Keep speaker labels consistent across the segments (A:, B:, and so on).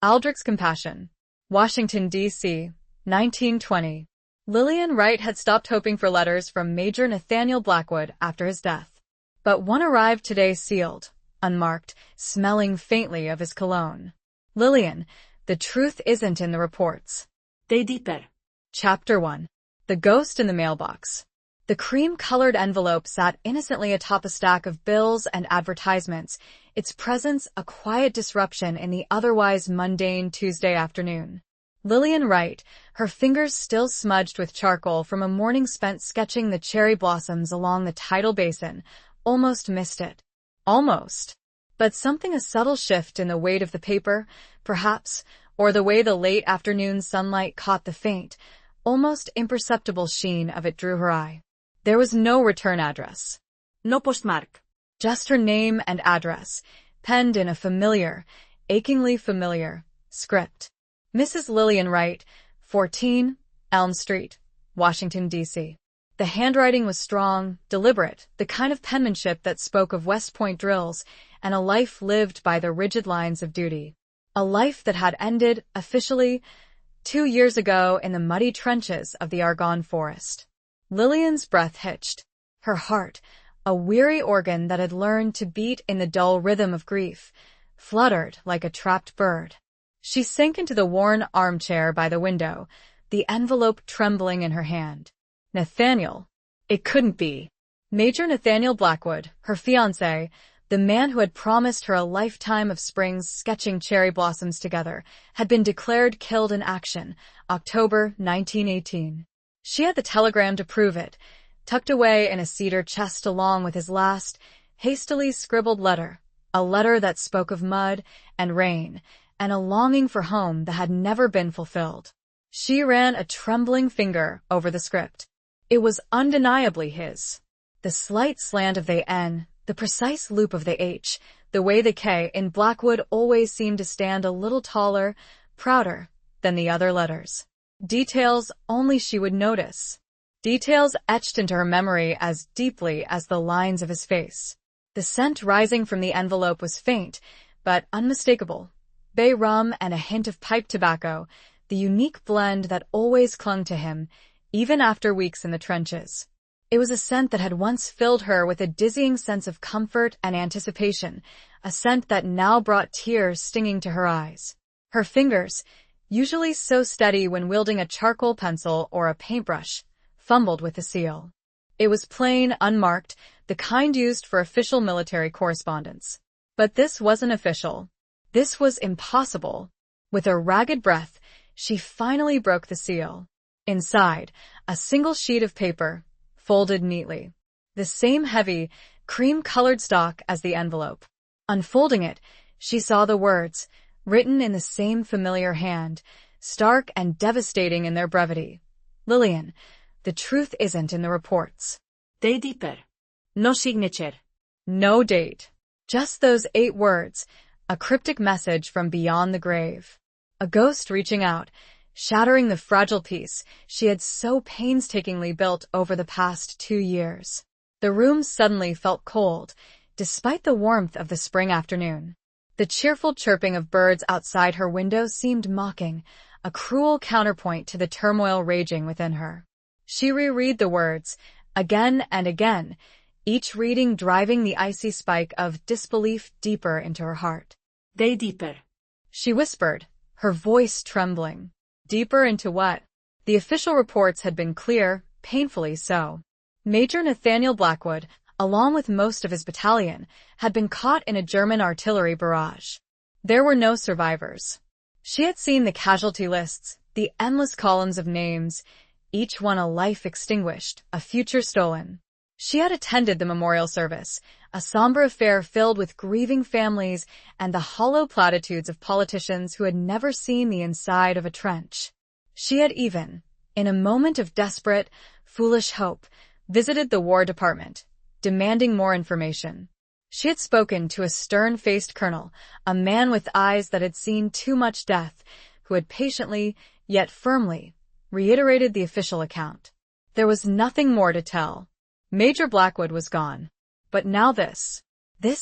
A: Aldrics Compassion, Washington, D.C., 1920. Lillian Wright had stopped hoping for letters from Major Nathaniel Blackwood after his death. But one arrived today sealed, unmarked, smelling faintly of his cologne. Lillian, the truth isn't in the reports.
B: Dig deeper.
A: Chapter 1. The Ghost in the Mailbox. The cream-colored envelope sat innocently atop a stack of bills and advertisements, its presence a quiet disruption in the otherwise mundane Tuesday afternoon. Lillian Wright, her fingers still smudged with charcoal from a morning spent sketching the cherry blossoms along the tidal basin, almost missed it. Almost. But something a subtle shift in the weight of the paper, perhaps, or the way the late afternoon sunlight caught the faint, almost imperceptible sheen of it drew her eye. There was no return address.
B: No postmark.
A: Just her name and address, penned in a familiar, achingly familiar, script. Mrs. Lillian Wright, 14, Elm Street, Washington, D.C. The handwriting was strong, deliberate, the kind of penmanship that spoke of West Point drills and a life lived by the rigid lines of duty. A life that had ended, officially, 2 years ago in the muddy trenches of the Argonne Forest. Lillian's breath hitched. Her heart, a weary organ that had learned to beat in the dull rhythm of grief, fluttered like a trapped bird. She sank into the worn armchair by the window, the envelope trembling in her hand. Nathaniel. It couldn't be. Major Nathaniel Blackwood, her fiancé, the man who had promised her a lifetime of springs sketching cherry blossoms together, had been declared killed in action, October 1918. She had the telegram to prove it, tucked away in a cedar chest along with his last, hastily scribbled letter, a letter that spoke of mud and rain, and a longing for home that had never been fulfilled. She ran a trembling finger over the script. It was undeniably his. The slight slant of the N, the precise loop of the H, the way the K in Blackwood always seemed to stand a little taller, prouder than the other letters. Details only she would notice. Details etched into her memory as deeply as the lines of his face. The scent rising from the envelope was faint, but unmistakable. Bay rum and a hint of pipe tobacco, the unique blend that always clung to him, even after weeks in the trenches. It was a scent that had once filled her with a dizzying sense of comfort and anticipation, a scent that now brought tears stinging to her eyes. Her fingers, usually so steady when wielding a charcoal pencil or a paintbrush, fumbled with the seal. It was plain, unmarked, the kind used for official military correspondence. But this wasn't official. This was impossible. With a ragged breath, she finally broke the seal. Inside, a single sheet of paper, folded neatly. The same heavy, cream-colored stock as the envelope. Unfolding it, she saw the words, written in the same familiar hand, stark and devastating in their brevity. Lillian, the truth isn't in the reports.
B: Dig deeper. No signature.
A: No date. Just those 8 words, a cryptic message from beyond the grave. A ghost reaching out, shattering the fragile peace she had so painstakingly built over the past 2 years. The room suddenly felt cold, despite the warmth of the spring afternoon. The cheerful chirping of birds outside her window seemed mocking, a cruel counterpoint to the turmoil raging within her. She reread the words, again and again, each reading driving the icy spike of disbelief deeper into her heart.
B: Dig deeper.
A: She whispered, her voice trembling. Deeper into what? The official reports had been clear, painfully so. Major Nathaniel Blackwood, along with most of his battalion, had been caught in a German artillery barrage. There were no survivors. She had seen the casualty lists, the endless columns of names, each one a life extinguished, a future stolen. She had attended the memorial service, a somber affair filled with grieving families and the hollow platitudes of politicians who had never seen the inside of a trench. She had even, in a moment of desperate, foolish hope, visited the War Department, demanding more information. She had spoken to a stern-faced colonel, a man with eyes that had seen too much death, who had patiently, yet firmly, reiterated the official account. There was nothing more to tell. Major Blackwood was gone. But now this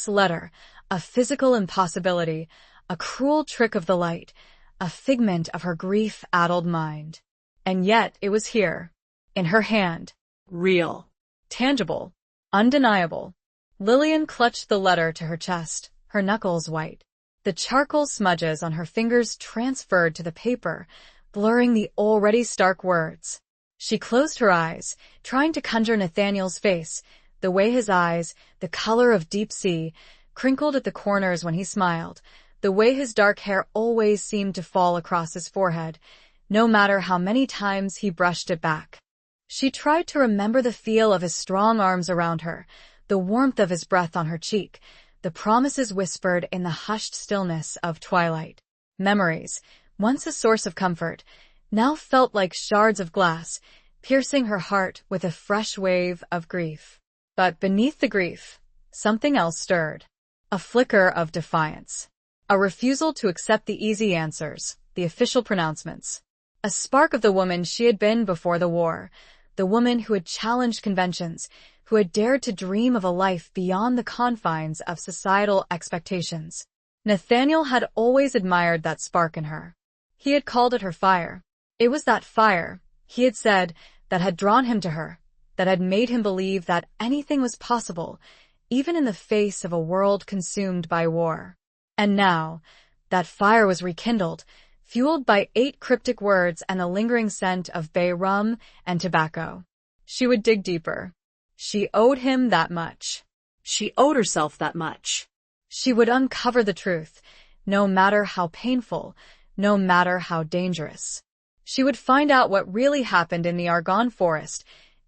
A: letter, a physical impossibility, a cruel trick of the light, a figment of her grief-addled mind. And yet it was here, in her hand,
B: Real.
A: tangible, undeniable. Lillian clutched the letter to her chest, her knuckles white. The charcoal smudges on her fingers transferred to the paper, blurring the already stark words. She closed her eyes, trying to conjure Nathaniel's face, the way his eyes, the color of deep sea, crinkled at the corners when he smiled, the way his dark hair always seemed to fall across his forehead, no matter how many times he brushed it back. She tried to remember the feel of his strong arms around her, the warmth of his breath on her cheek, the promises whispered in the hushed stillness of twilight. Memories, once a source of comfort, now felt like shards of glass, piercing her heart with a fresh wave of grief. But beneath the grief, something else stirred. A flicker of defiance. A refusal to accept the easy answers, the official pronouncements. A spark of the woman she had been before the war, the woman who had challenged conventions, who had dared to dream of a life beyond the confines of societal expectations. Nathaniel had always admired that spark in her. He had called it her fire. It was that fire, he had said, that had drawn him to her, that had made him believe that anything was possible, even in the face of a world consumed by war. And now, that fire was rekindled, fueled by 8 cryptic words and the lingering scent of bay rum and tobacco. She would dig deeper. She owed him that much.
B: She owed herself that much.
A: She would uncover the truth, no matter how painful, no matter how dangerous. She would find out what really happened in the Argonne forest,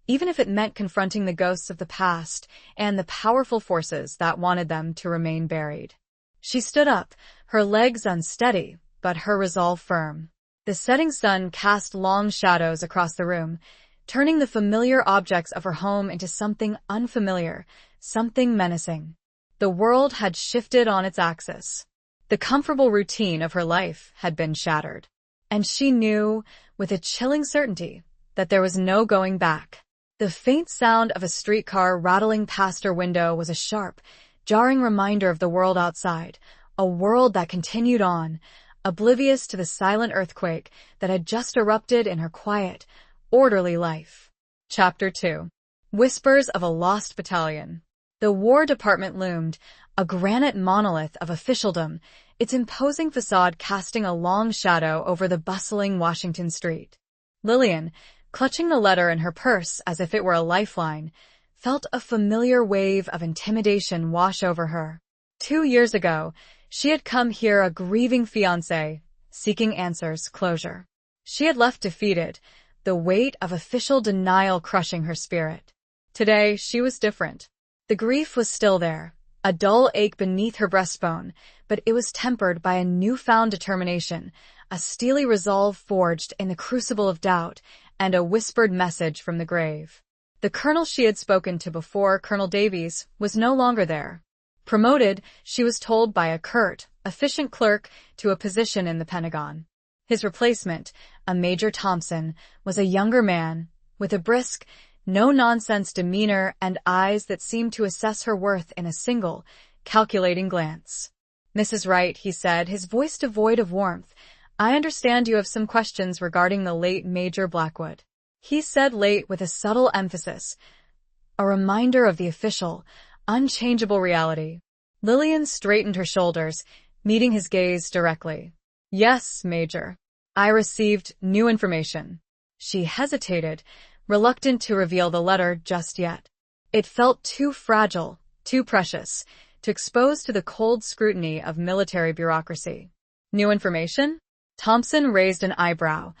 A: even if it meant confronting the ghosts of the past and the powerful forces that wanted them to remain buried. She stood up, her legs unsteady, but her resolve firm. The setting sun cast long shadows across the room, turning the familiar objects of her home into something unfamiliar, something menacing. The world had shifted on its axis. The comfortable routine of her life had been shattered. And she knew, with a chilling certainty, that there was no going back. The faint sound of a streetcar rattling past her window was a sharp, jarring reminder of the world outside, a world that continued on, oblivious to the silent earthquake that had just erupted in her quiet, orderly life. Chapter 2. Whispers of a Lost Battalion. The War Department loomed, a granite monolith of officialdom, its imposing facade casting a long shadow over the bustling Washington street. Lillian, clutching the letter in her purse as if it were a lifeline, felt a familiar wave of intimidation wash over her. 2 years ago, she had come here a grieving fiancé, seeking answers, closure. She had left defeated, the weight of official denial crushing her spirit. Today, she was different. The grief was still there, a dull ache beneath her breastbone, but it was tempered by a newfound determination, a steely resolve forged in the crucible of doubt, and a whispered message from the grave. The colonel she had spoken to before, Colonel Davies, was no longer there. Promoted, she was told by a curt, efficient clerk to a position in the Pentagon. His replacement, a Major Thompson, was a younger man, with a brisk, no-nonsense demeanor and eyes that seemed to assess her worth in a single, calculating glance. "Mrs. Wright," he said, his voice devoid of warmth, "I understand you have some questions regarding the late Major Blackwood." He said late with a subtle emphasis, a reminder of the official, unchangeable reality. Lillian straightened her shoulders, meeting his gaze directly. "Yes, Major. I received new information." She hesitated, reluctant to reveal the letter just yet. It felt too fragile, too precious, to expose to the cold scrutiny of military bureaucracy. "New information?" Thompson raised an eyebrow,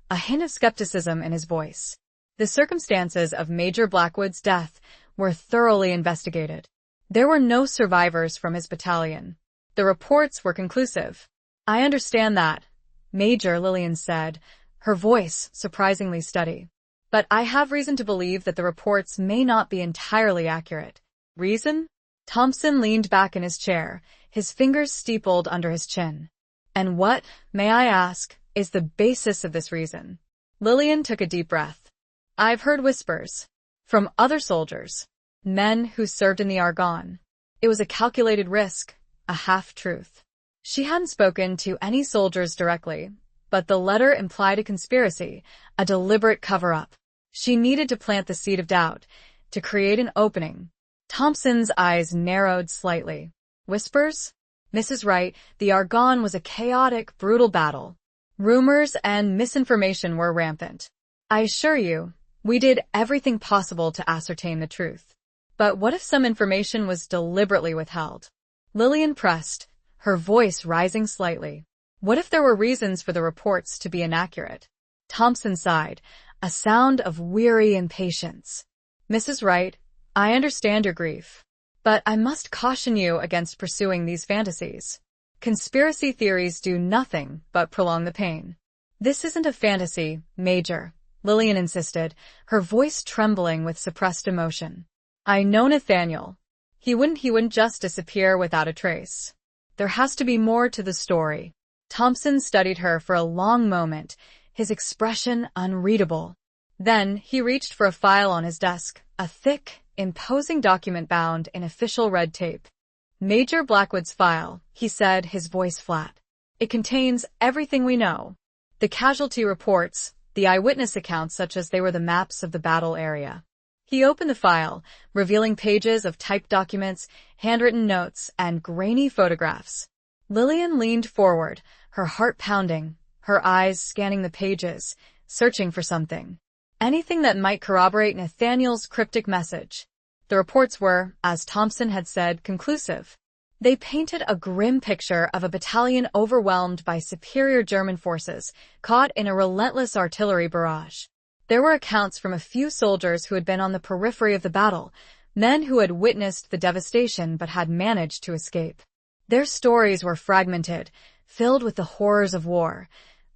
A: a hint of skepticism in his voice. The circumstances of Major Blackwood's death were thoroughly investigated. There were no survivors from his battalion. The reports were conclusive. "I understand that," Major, Lillian said, her voice surprisingly steady. "But I have reason to believe that the reports may not be entirely accurate." "Reason?" Thompson leaned back in his chair, his fingers steepled under his chin. "And what, may I ask, is the basis of this reason?" Lillian took a deep breath. "I've heard whispers. From other soldiers. Men who served in the Argonne. It was a calculated risk, a half-truth." She hadn't spoken to any soldiers directly, but the letter implied a conspiracy, a deliberate cover-up. She needed to plant the seed of doubt, to create an opening. Thompson's eyes narrowed slightly. Whispers? Mrs. Wright, the Argonne was a chaotic, brutal battle. Rumors and misinformation were rampant. I assure you, we did everything possible to ascertain the truth. But what if some information was deliberately withheld? Lillian pressed, her voice rising slightly. What if there were reasons for the reports to be inaccurate? Thompson sighed, a sound of weary impatience. Mrs. Wright, I understand your grief, but I must caution you against pursuing these fantasies. Conspiracy theories do nothing but prolong the pain. This isn't a fantasy, Major, Lillian insisted, her voice trembling with suppressed emotion. I know Nathaniel. He wouldn't just disappear without a trace. There has to be more to the story. Thompson studied her for a long moment, his expression unreadable. Then he reached for a file on his desk, a thick, imposing document bound in official red tape. Major Blackwood's file, he said, his voice flat. It contains everything we know. The casualty reports, the eyewitness accounts such as they were the maps of the battle area. He opened the file, revealing pages of typed documents, handwritten notes, and grainy photographs. Lillian leaned forward, her heart pounding, her eyes scanning the pages, searching for something. Anything that might corroborate Nathaniel's cryptic message. The reports were, as Thompson had said, conclusive. They painted a grim picture of a battalion overwhelmed by superior German forces, caught in a relentless artillery barrage. There were accounts from a few soldiers who had been on the periphery of the battle, men who had witnessed the devastation but had managed to escape. Their stories were fragmented, filled with the horrors of war,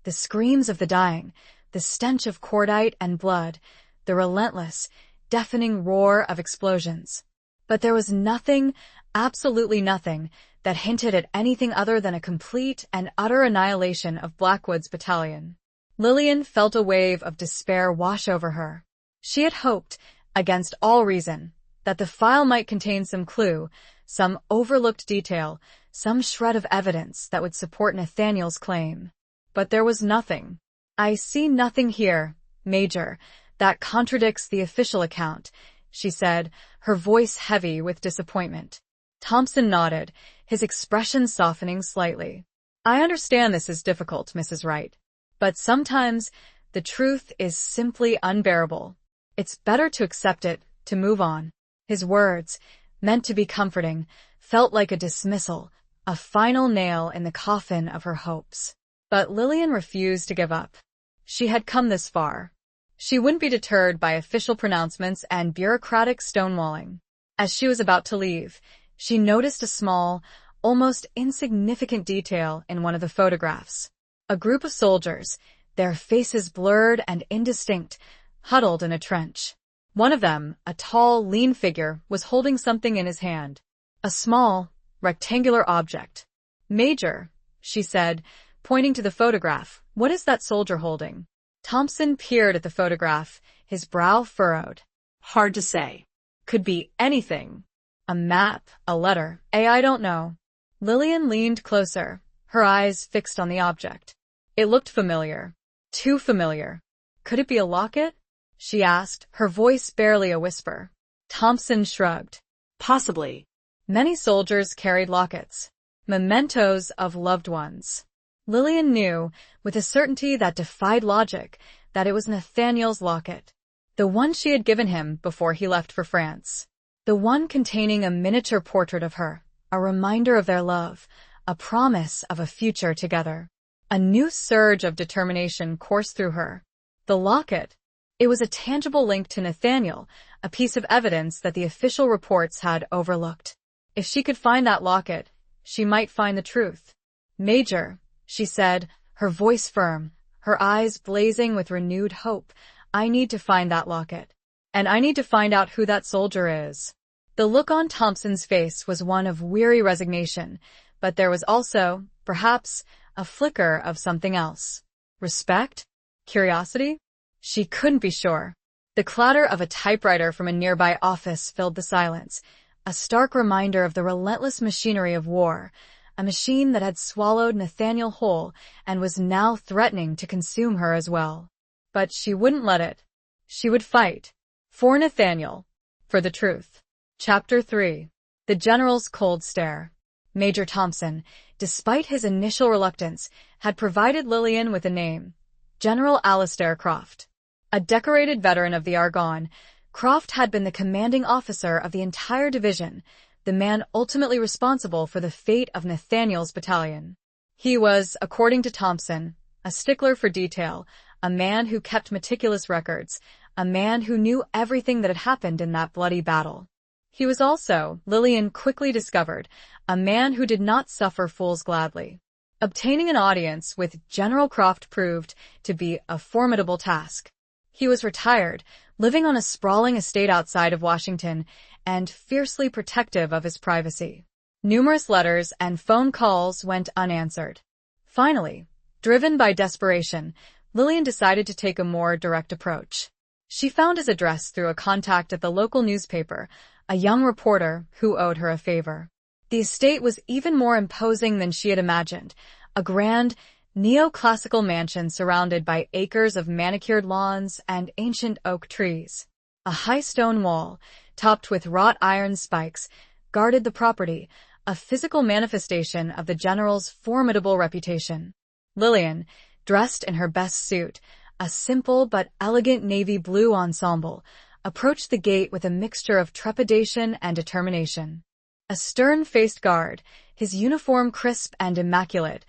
A: the screams of the dying, the stench of cordite and blood, the relentless, deafening roar of explosions. But there was nothing, absolutely nothing, that hinted at anything other than a complete and utter annihilation of Blackwood's battalion. Lillian felt a wave of despair wash over her. She had hoped, against all reason, that the file might contain some clue, some overlooked detail, some shred of evidence that would support Nathaniel's claim. But there was nothing. I see nothing here, Major, that contradicts the official account, she said, her voice heavy with disappointment. Thompson nodded, his expression softening slightly. I understand this is difficult, Mrs. Wright. But sometimes, the truth is simply unbearable. It's better to accept it, to move on. His words, meant to be comforting, felt like a dismissal, a final nail in the coffin of her hopes. But Lillian refused to give up. She had come this far. She wouldn't be deterred by official pronouncements and bureaucratic stonewalling. As she was about to leave, she noticed a small, almost insignificant detail in one of the photographs. A group of soldiers, their faces blurred and indistinct, huddled in a trench. One of them, a tall, lean figure, was holding something in his hand. A small, rectangular object. Major, she said, pointing to the photograph, what is that soldier holding? Thompson peered at the photograph, his brow furrowed.
B: Hard to say.
A: Could be anything. A map, a letter, I don't know. Lillian leaned closer, her eyes fixed on the object. It looked familiar. Too familiar. Could it be a locket? She asked, her voice barely a whisper. Thompson shrugged.
B: Possibly.
A: Many soldiers carried lockets. Mementos of loved ones. Lillian knew, with a certainty that defied logic, that it was Nathaniel's locket. The one she had given him before he left for France. The one containing a miniature portrait of her, a reminder of their love, a promise of a future together. A new surge of determination coursed through her. The locket. It was a tangible link to Nathaniel, a piece of evidence that the official reports had overlooked. If she could find that locket, she might find the truth. Major, she said, her voice firm, her eyes blazing with renewed hope, I need to find that locket. And I need to find out who that soldier is. The look on Thompson's face was one of weary resignation, but there was also, perhaps, a flicker of something else. Respect? Curiosity? She couldn't be sure. The clatter of a typewriter from a nearby office filled the silence, a stark reminder of the relentless machinery of war, a machine that had swallowed Nathaniel whole and was now threatening to consume her as well. But she wouldn't let it. She would fight. For Nathaniel. For the truth. Chapter 3. The General's Cold Stare. Major Thompson, despite his initial reluctance, had provided Lillian with a name. General Alistair Croft. A decorated veteran of the Argonne, Croft had been the commanding officer of the entire division, the man ultimately responsible for the fate of Nathaniel's battalion. He was, according to Thompson, a stickler for detail, a man who kept meticulous records, a man who knew everything that had happened in that bloody battle. He was also, Lillian quickly discovered, a man who did not suffer fools gladly. Obtaining an audience with General Croft proved to be a formidable task. He was retired, living on a sprawling estate outside of Washington, and fiercely protective of his privacy. Numerous letters and phone calls went unanswered. Finally, driven by desperation, Lillian decided to take a more direct approach. She found his address through a contact at the local newspaper, a young reporter who owed her a favor. The estate was even more imposing than she had imagined, a grand, neoclassical mansion surrounded by acres of manicured lawns and ancient oak trees. A high stone wall, topped with wrought iron spikes, guarded the property, a physical manifestation of the general's formidable reputation. Lillian, dressed in her best suit, a simple but elegant navy blue ensemble, approached the gate with a mixture of trepidation and determination. A stern-faced guard, his uniform crisp and immaculate,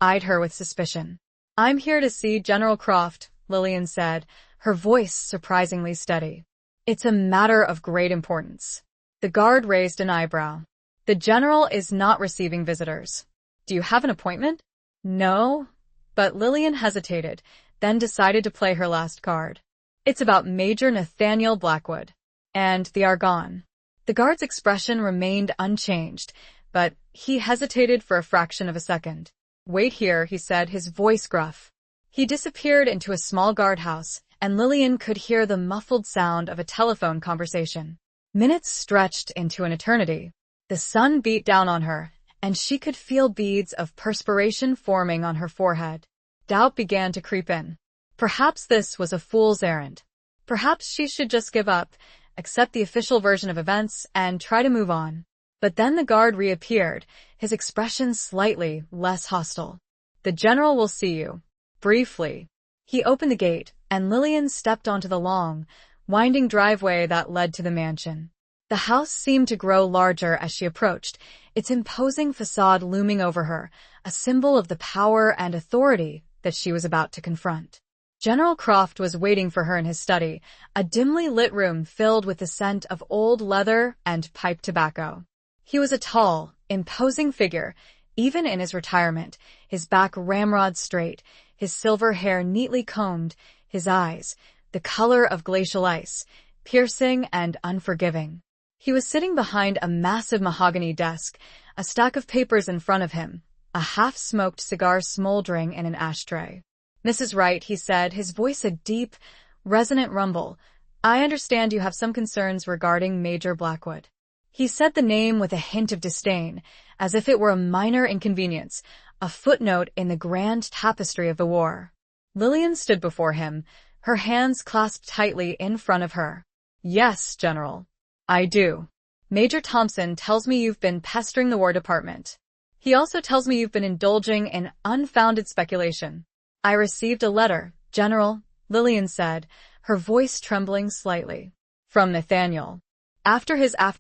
A: eyed her with suspicion. "I'm here to see General Croft," Lillian said, her voice surprisingly steady. "It's a matter of great importance." The guard raised an eyebrow. "The general is not receiving visitors. Do you have an appointment?" "No." But Lillian hesitated, then decided to play her last card. "It's about Major Nathaniel Blackwood and the Argonne." The guard's expression remained unchanged, but he hesitated for a fraction of a second. "Wait here," he said, his voice gruff. He disappeared into a small guardhouse, and Lillian could hear the muffled sound of a telephone conversation. Minutes stretched into an eternity. The sun beat down on her, and she could feel beads of perspiration forming on her forehead. Doubt began to creep in. Perhaps this was a fool's errand. Perhaps she should just give up, accept the official version of events, and try to move on. But then the guard reappeared, his expression slightly less hostile. "The general will see you." Briefly. He opened the gate, and Lillian stepped onto the long, winding driveway that led to the mansion. The house seemed to grow larger as she approached, its imposing facade looming over her, a symbol of the power and authority that she was about to confront. General Croft was waiting for her in his study, a dimly lit room filled with the scent of old leather and pipe tobacco. He was a tall, imposing figure, even in his retirement, his back ramrod straight, his silver hair neatly combed, his eyes, the color of glacial ice, piercing and unforgiving. He was sitting behind a massive mahogany desk, a stack of papers in front of him, a half-smoked cigar smoldering in an ashtray. "Mrs. Wright," he said, his voice a deep, resonant rumble, "I understand you have some concerns regarding Major Blackwood." He said the name with a hint of disdain, as if it were a minor inconvenience, a footnote in the grand tapestry of the war. Lillian stood before him, her hands clasped tightly in front of her. "Yes, General. I do. Major Thompson tells me you've been pestering the War Department. He also tells me you've been indulging in unfounded speculation." "I received a letter, General," Lillian said, her voice trembling slightly. "From Nathaniel. After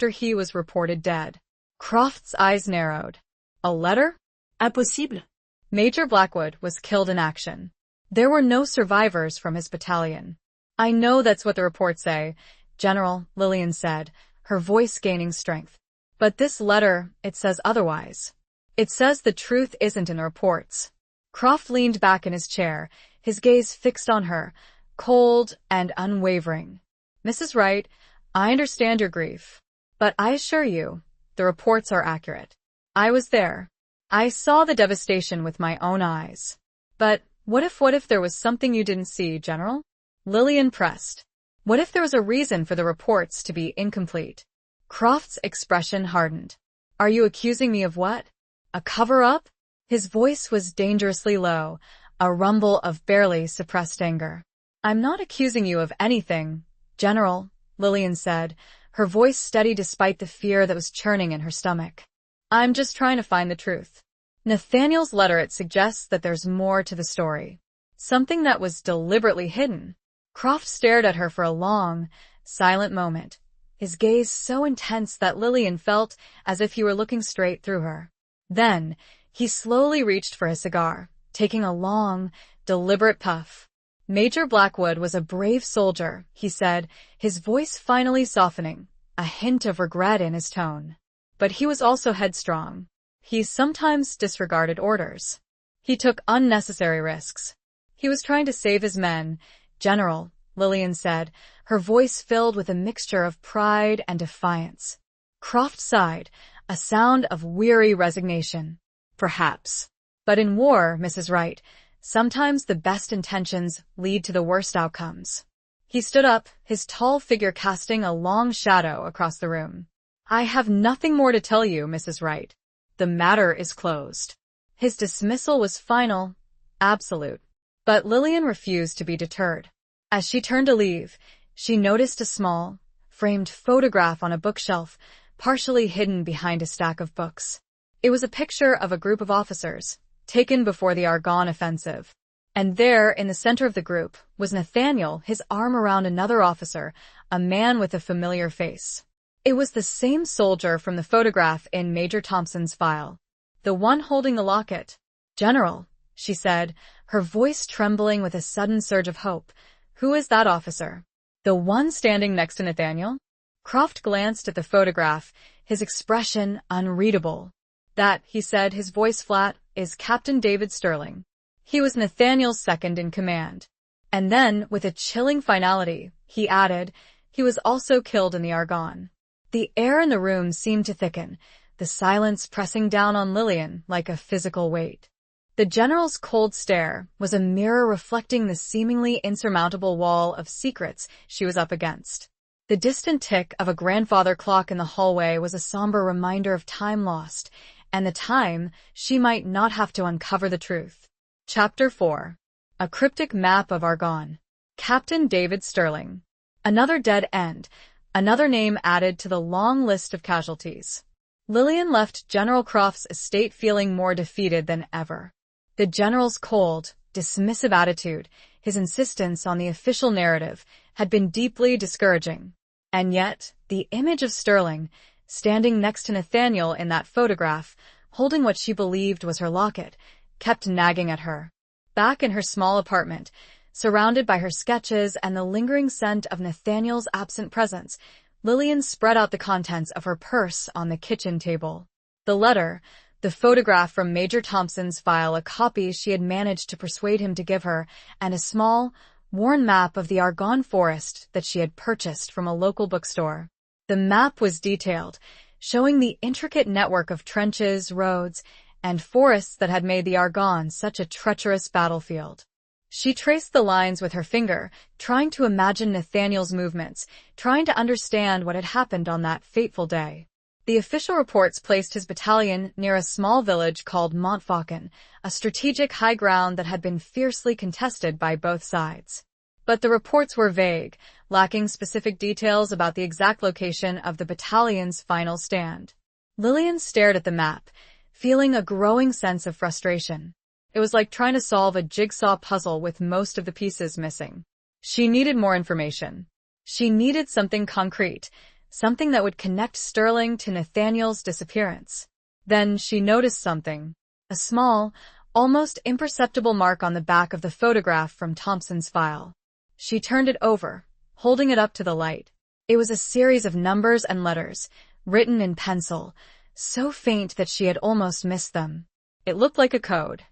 A: he was reported dead." Croft's eyes narrowed. "A letter?"
B: Impossible.
A: Major Blackwood was killed in action. There were no survivors from his battalion. "I know that's what the reports say, General," Lillian said, her voice gaining strength. "But this letter, it says otherwise. It says the truth isn't in the reports." Croft leaned back in his chair, his gaze fixed on her, cold and unwavering. "Mrs. Wright, I understand your grief, but I assure you, the reports are accurate. I was there. I saw the devastation with my own eyes. But what if there was something you didn't see, General?" Lillian pressed. "What if there was a reason for the reports to be incomplete?" Croft's expression hardened. "Are you accusing me of what?" A cover-up? His voice was dangerously low, a rumble of barely suppressed anger. I'm not accusing you of anything, General, Lillian said, her voice steady despite the fear that was churning in her stomach. I'm just trying to find the truth. Nathaniel's letter, it suggests that there's more to the story. Something that was deliberately hidden. Croft stared at her for a long, silent moment, his gaze so intense that Lillian felt as if he were looking straight through her. Then, he slowly reached for his cigar, taking a long, deliberate puff. Major Blackwood was a brave soldier, he said, his voice finally softening, a hint of regret in his tone. But he was also headstrong. He sometimes disregarded orders. He took unnecessary risks. He was trying to save his men, General, Lillian said, her voice filled with a mixture of pride and defiance. Croft sighed, a sound of weary resignation. Perhaps. But in war, Mrs. Wright, sometimes the best intentions lead to the worst outcomes. He stood up, his tall figure casting a long shadow across the room. I have nothing more to tell you, Mrs. Wright. The matter is closed. His dismissal was final, absolute. But Lillian refused to be deterred. As she turned to leave, she noticed a small, framed photograph on a bookshelf, partially hidden behind a stack of books. It was a picture of a group of officers, taken before the Argonne offensive. And there, in the center of the group, was Nathaniel, his arm around another officer, a man with a familiar face. It was the same soldier from the photograph in Major Thompson's file. The one holding the locket. General, she said, her voice trembling with a sudden surge of hope. Who is that officer? The one standing next to Nathaniel? Croft glanced at the photograph, his expression unreadable. That, he said, his voice flat, is Captain David Sterling. He was Nathaniel's second in command. And then, with a chilling finality, he added, he was also killed in the Argonne. The air in the room seemed to thicken, the silence pressing down on Lillian like a physical weight. The general's cold stare was a mirror reflecting the seemingly insurmountable wall of secrets she was up against. The distant tick of a grandfather clock in the hallway was a somber reminder of time lost, and the time she might not have to uncover the truth. Chapter 4. A Cryptic Map of Argonne. Captain David Sterling. Another dead end, another name added to the long list of casualties. Lillian left General Croft's estate feeling more defeated than ever. The general's cold, dismissive attitude, his insistence on the official narrative, had been deeply discouraging. And yet, the image of Sterling, standing next to Nathaniel in that photograph, holding what she believed was her locket, kept nagging at her. Back in her small apartment, surrounded by her sketches and the lingering scent of Nathaniel's absent presence, Lillian spread out the contents of her purse on the kitchen table. The letter, the photograph from Major Thompson's file, a copy she had managed to persuade him to give her, and a small, worn map of the Argonne forest that she had purchased from a local bookstore. The map was detailed, showing the intricate network of trenches, roads, and forests that had made the Argonne such a treacherous battlefield. She traced the lines with her finger, trying to imagine Nathaniel's movements, trying to understand what had happened on that fateful day. The official reports placed his battalion near a small village called Montfaucon, a strategic high ground that had been fiercely contested by both sides. But the reports were vague, lacking specific details about the exact location of the battalion's final stand. Lillian stared at the map, feeling a growing sense of frustration. It was like trying to solve a jigsaw puzzle with most of the pieces missing. She needed more information. She needed something concrete, something that would connect Sterling to Nathaniel's disappearance. Then she noticed something. A small, almost imperceptible mark on the back of the photograph from Thompson's file. She turned it over, holding it up to the light. It was a series of numbers and letters, written in pencil, so faint that she had almost missed them. It looked like a code.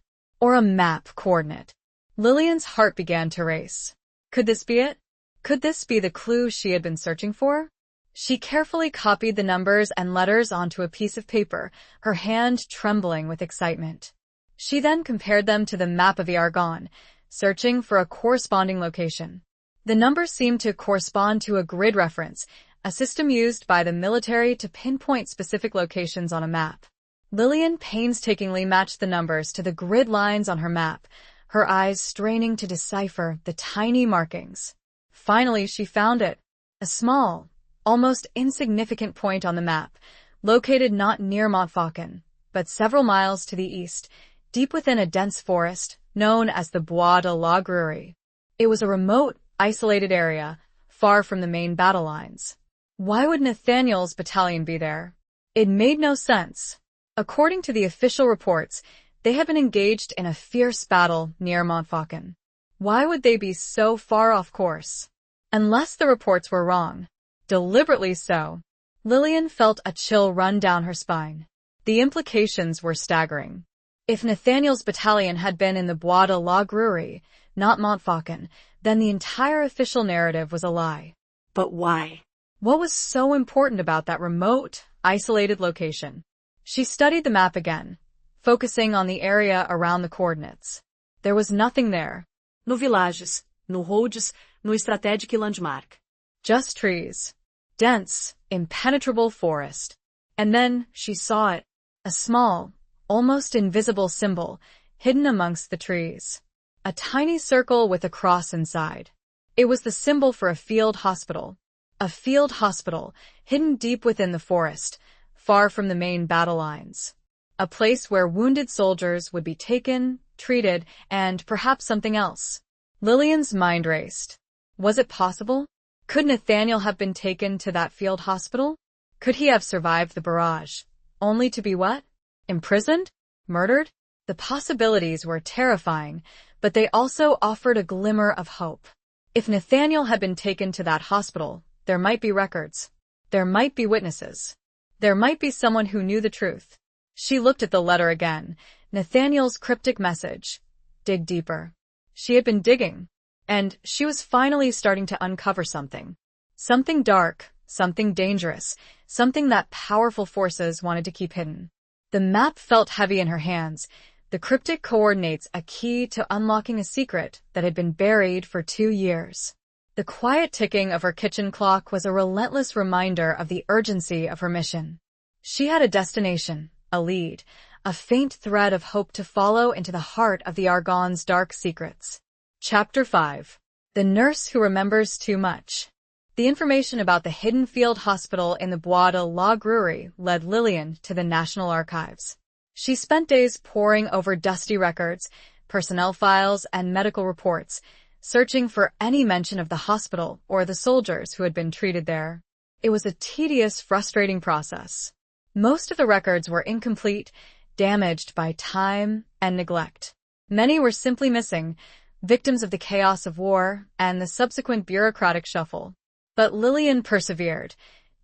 A: Or a map coordinate. Lillian's heart began to race. Could this be it? Could this be the clue she had been searching for? She carefully copied the numbers and letters onto a piece of paper, her hand trembling with excitement. She then compared them to the map of the Argonne, searching for a corresponding location. The numbers seemed to correspond to a grid reference, a system used by the military to pinpoint specific locations on a map. Lillian painstakingly matched the numbers to the grid lines on her map, her eyes straining to decipher the tiny markings. Finally, she found it. A small, almost insignificant point on the map, located not near Montfaucon, but several miles to the east, deep within a dense forest known as the Bois de la Grurie. It was a remote, isolated area, far from the main battle lines. Why would Nathaniel's battalion be there? It made no sense. According to the official reports, they had been engaged in a fierce battle near Montfaucon. Why would they be so far off course? Unless the reports were wrong. Deliberately so. Lillian felt a chill run down her spine. The implications were staggering. If Nathaniel's battalion had been in the Bois de la Grurie, not Montfaucon, then the entire official narrative was a lie.
B: But why?
A: What was so important about that remote, isolated location? She studied the map again, focusing on the area around the coordinates. There was nothing there.
B: No villages, no roads, no strategic landmark.
A: Just trees. Dense, impenetrable forest. And then she saw it. A small, almost invisible symbol, hidden amongst the trees. A tiny circle with a cross inside. It was the symbol for a field hospital. A field hospital, hidden deep within the forest, far from the main battle lines. A place where wounded soldiers would be taken, treated, and perhaps something else. Lillian's mind raced. Was it possible? Could Nathaniel have been taken to that field hospital? Could he have survived the barrage, only to be what? Imprisoned? Murdered? The possibilities were terrifying, but they also offered a glimmer of hope. If Nathaniel had been taken to that hospital, there might be records. There might be witnesses. There might be someone who knew the truth. She looked at the letter again, Nathaniel's cryptic message. Dig deeper. She had been digging, and she was finally starting to uncover something. Something dark, something dangerous, something that powerful forces wanted to keep hidden. The map felt heavy in her hands, the cryptic coordinates a key to unlocking a secret that had been buried for 2 years. The quiet ticking of her kitchen clock was a relentless reminder of the urgency of her mission. She had a destination, a lead, a faint thread of hope to follow into the heart of the Argonne's dark secrets. Chapter 5. The Nurse Who Remembers Too Much. The information about the hidden field hospital in the Bois de la Grurie led Lillian to the National Archives. She spent days poring over dusty records, personnel files, and medical reports, searching for any mention of the hospital or the soldiers who had been treated there. It was a tedious, frustrating process. Most of the records were incomplete, damaged by time and neglect. Many were simply missing, victims of the chaos of war and the subsequent bureaucratic shuffle. But Lillian persevered,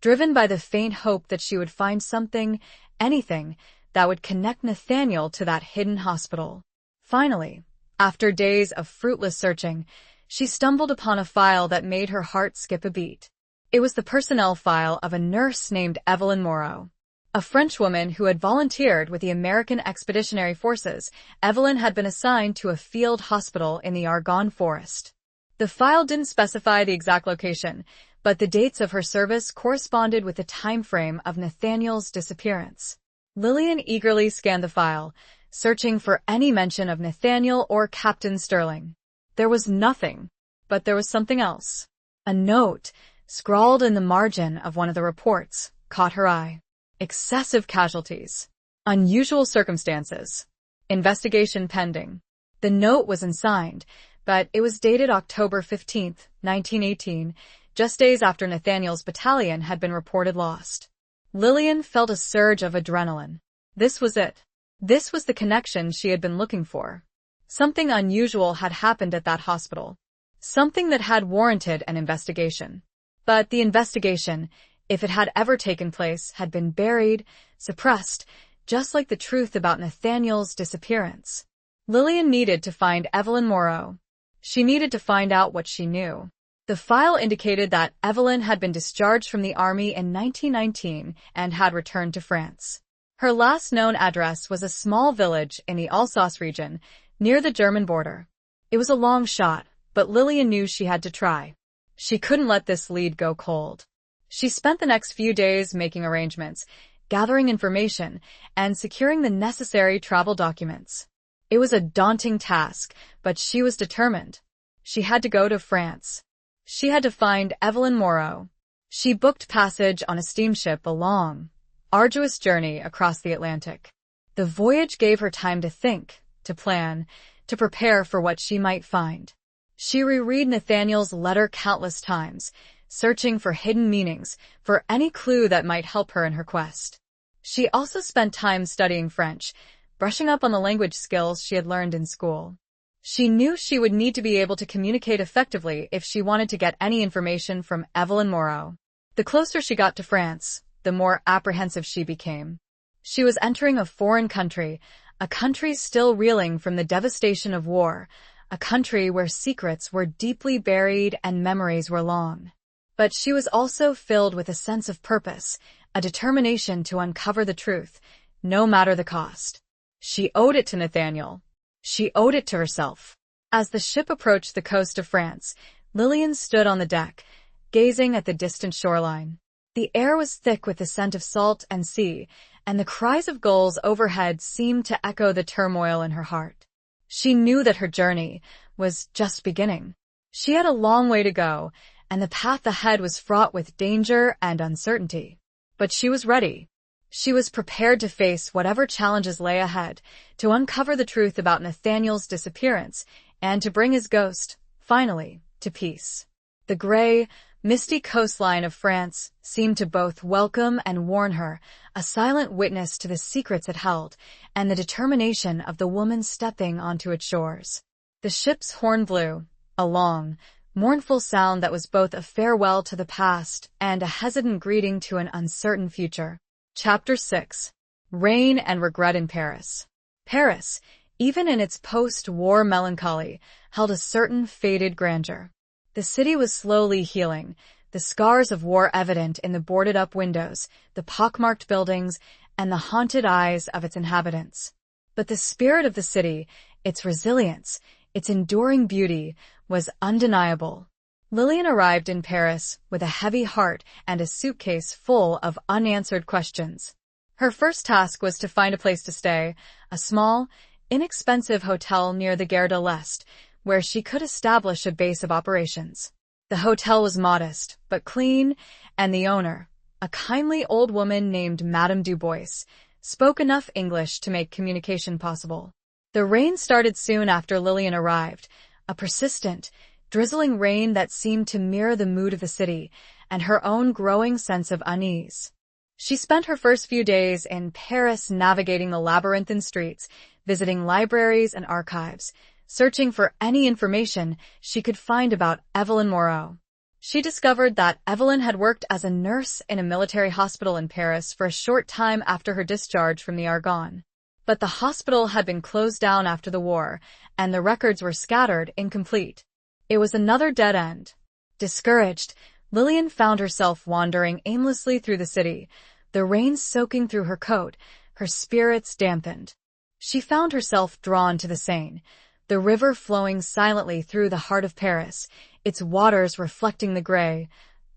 A: driven by the faint hope that she would find something, anything, that would connect Nathaniel to that hidden hospital. Finally, after days of fruitless searching, she stumbled upon a file that made her heart skip a beat. It was the personnel file of a nurse named Evelyn Moreau. A Frenchwoman who had volunteered with the American Expeditionary Forces, Evelyn had been assigned to a field hospital in the Argonne forest. The file didn't specify the exact location, but the dates of her service corresponded with the time frame of Nathaniel's disappearance. Lillian eagerly scanned the file, searching for any mention of Nathaniel or Captain Sterling. There was nothing, but there was something else. A note, scrawled in the margin of one of the reports, caught her eye. Excessive casualties. Unusual circumstances. Investigation pending. The note was unsigned, but it was dated October 15, 1918, just days after Nathaniel's battalion had been reported lost. Lillian felt a surge of adrenaline. This was it. This was the connection she had been looking for. Something unusual had happened at that hospital. Something that had warranted an investigation. But the investigation, if it had ever taken place, had been buried, suppressed, just like the truth about Nathaniel's disappearance. Lillian needed to find Evelyn Moreau. She needed to find out what she knew. The file indicated that Evelyn had been discharged from the army in 1919 and had returned to France. Her last known address was a small village in the Alsace region, near the German border. It was a long shot, but Lillian knew she had to try. She couldn't let this lead go cold. She spent the next few days making arrangements, gathering information, and securing the necessary travel documents. It was a daunting task, but she was determined. She had to go to France. She had to find Evelyn Moreau. She booked passage on a steamship, a long, arduous journey across the Atlantic. The voyage gave her time to think, to plan, to prepare for what she might find. She reread Nathaniel's letter countless times, searching for hidden meanings, for any clue that might help her in her quest. She also spent time studying French, brushing up on the language skills she had learned in school. She knew she would need to be able to communicate effectively if she wanted to get any information from Evelyn Moreau. The closer she got to France, the more apprehensive she became. She was entering a foreign country, a country still reeling from the devastation of war, a country where secrets were deeply buried and memories were long. But she was also filled with a sense of purpose, a determination to uncover the truth, no matter the cost. She owed it to Nathaniel. She owed it to herself. As the ship approached the coast of France, Lillian stood on the deck, gazing at the distant shoreline. The air was thick with the scent of salt and sea, and the cries of gulls overhead seemed to echo the turmoil in her heart. She knew that her journey was just beginning. She had a long way to go, and the path ahead was fraught with danger and uncertainty. But she was ready. She was prepared to face whatever challenges lay ahead, to uncover the truth about Nathaniel's disappearance, and to bring his ghost, finally, to peace. The gray, misty coastline of France seemed to both welcome and warn her, a silent witness to the secrets it held, and the determination of the woman stepping onto its shores. The ship's horn blew, a long, mournful sound that was both a farewell to the past and a hesitant greeting to an uncertain future. Chapter 6. Rain and Regret in Paris. Paris, even in its post-war melancholy, held a certain faded grandeur. The city was slowly healing, the scars of war evident in the boarded-up windows, the pockmarked buildings, and the haunted eyes of its inhabitants. But the spirit of the city, its resilience, its enduring beauty, was undeniable. Lillian arrived in Paris with a heavy heart and a suitcase full of unanswered questions. Her first task was to find a place to stay, a small, inexpensive hotel near the Gare de l'Est, where she could establish a base of operations. The hotel was modest, but clean, and the owner, a kindly old woman named Madame Dubois, spoke enough English to make communication possible. The rain started soon after Lillian arrived, a persistent, drizzling rain that seemed to mirror the mood of the city and her own growing sense of unease. She spent her first few days in Paris navigating the labyrinthine streets, visiting libraries and archives, searching for any information she could find about Evelyn Moreau. She discovered that Evelyn had worked as a nurse in a military hospital in Paris for a short time after her discharge from the Argonne. But the hospital had been closed down after the war, and the records were scattered, incomplete. It was another dead end. Discouraged, Lillian found herself wandering aimlessly through the city, the rain soaking through her coat, her spirits dampened. She found herself drawn to the Seine, the river flowing silently through the heart of Paris, its waters reflecting the gray,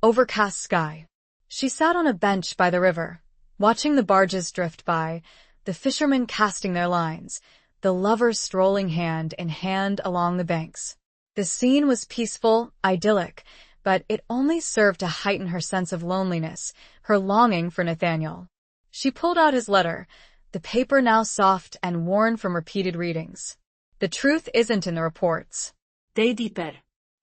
A: overcast sky. She sat on a bench by the river, watching the barges drift by, the fishermen casting their lines, the lovers strolling hand in hand along the banks. The scene was peaceful, idyllic, but it only served to heighten her sense of loneliness, her longing for Nathaniel. She pulled out his letter, the paper now soft and worn from repeated readings. The truth isn't in the reports.
B: Stay deeper.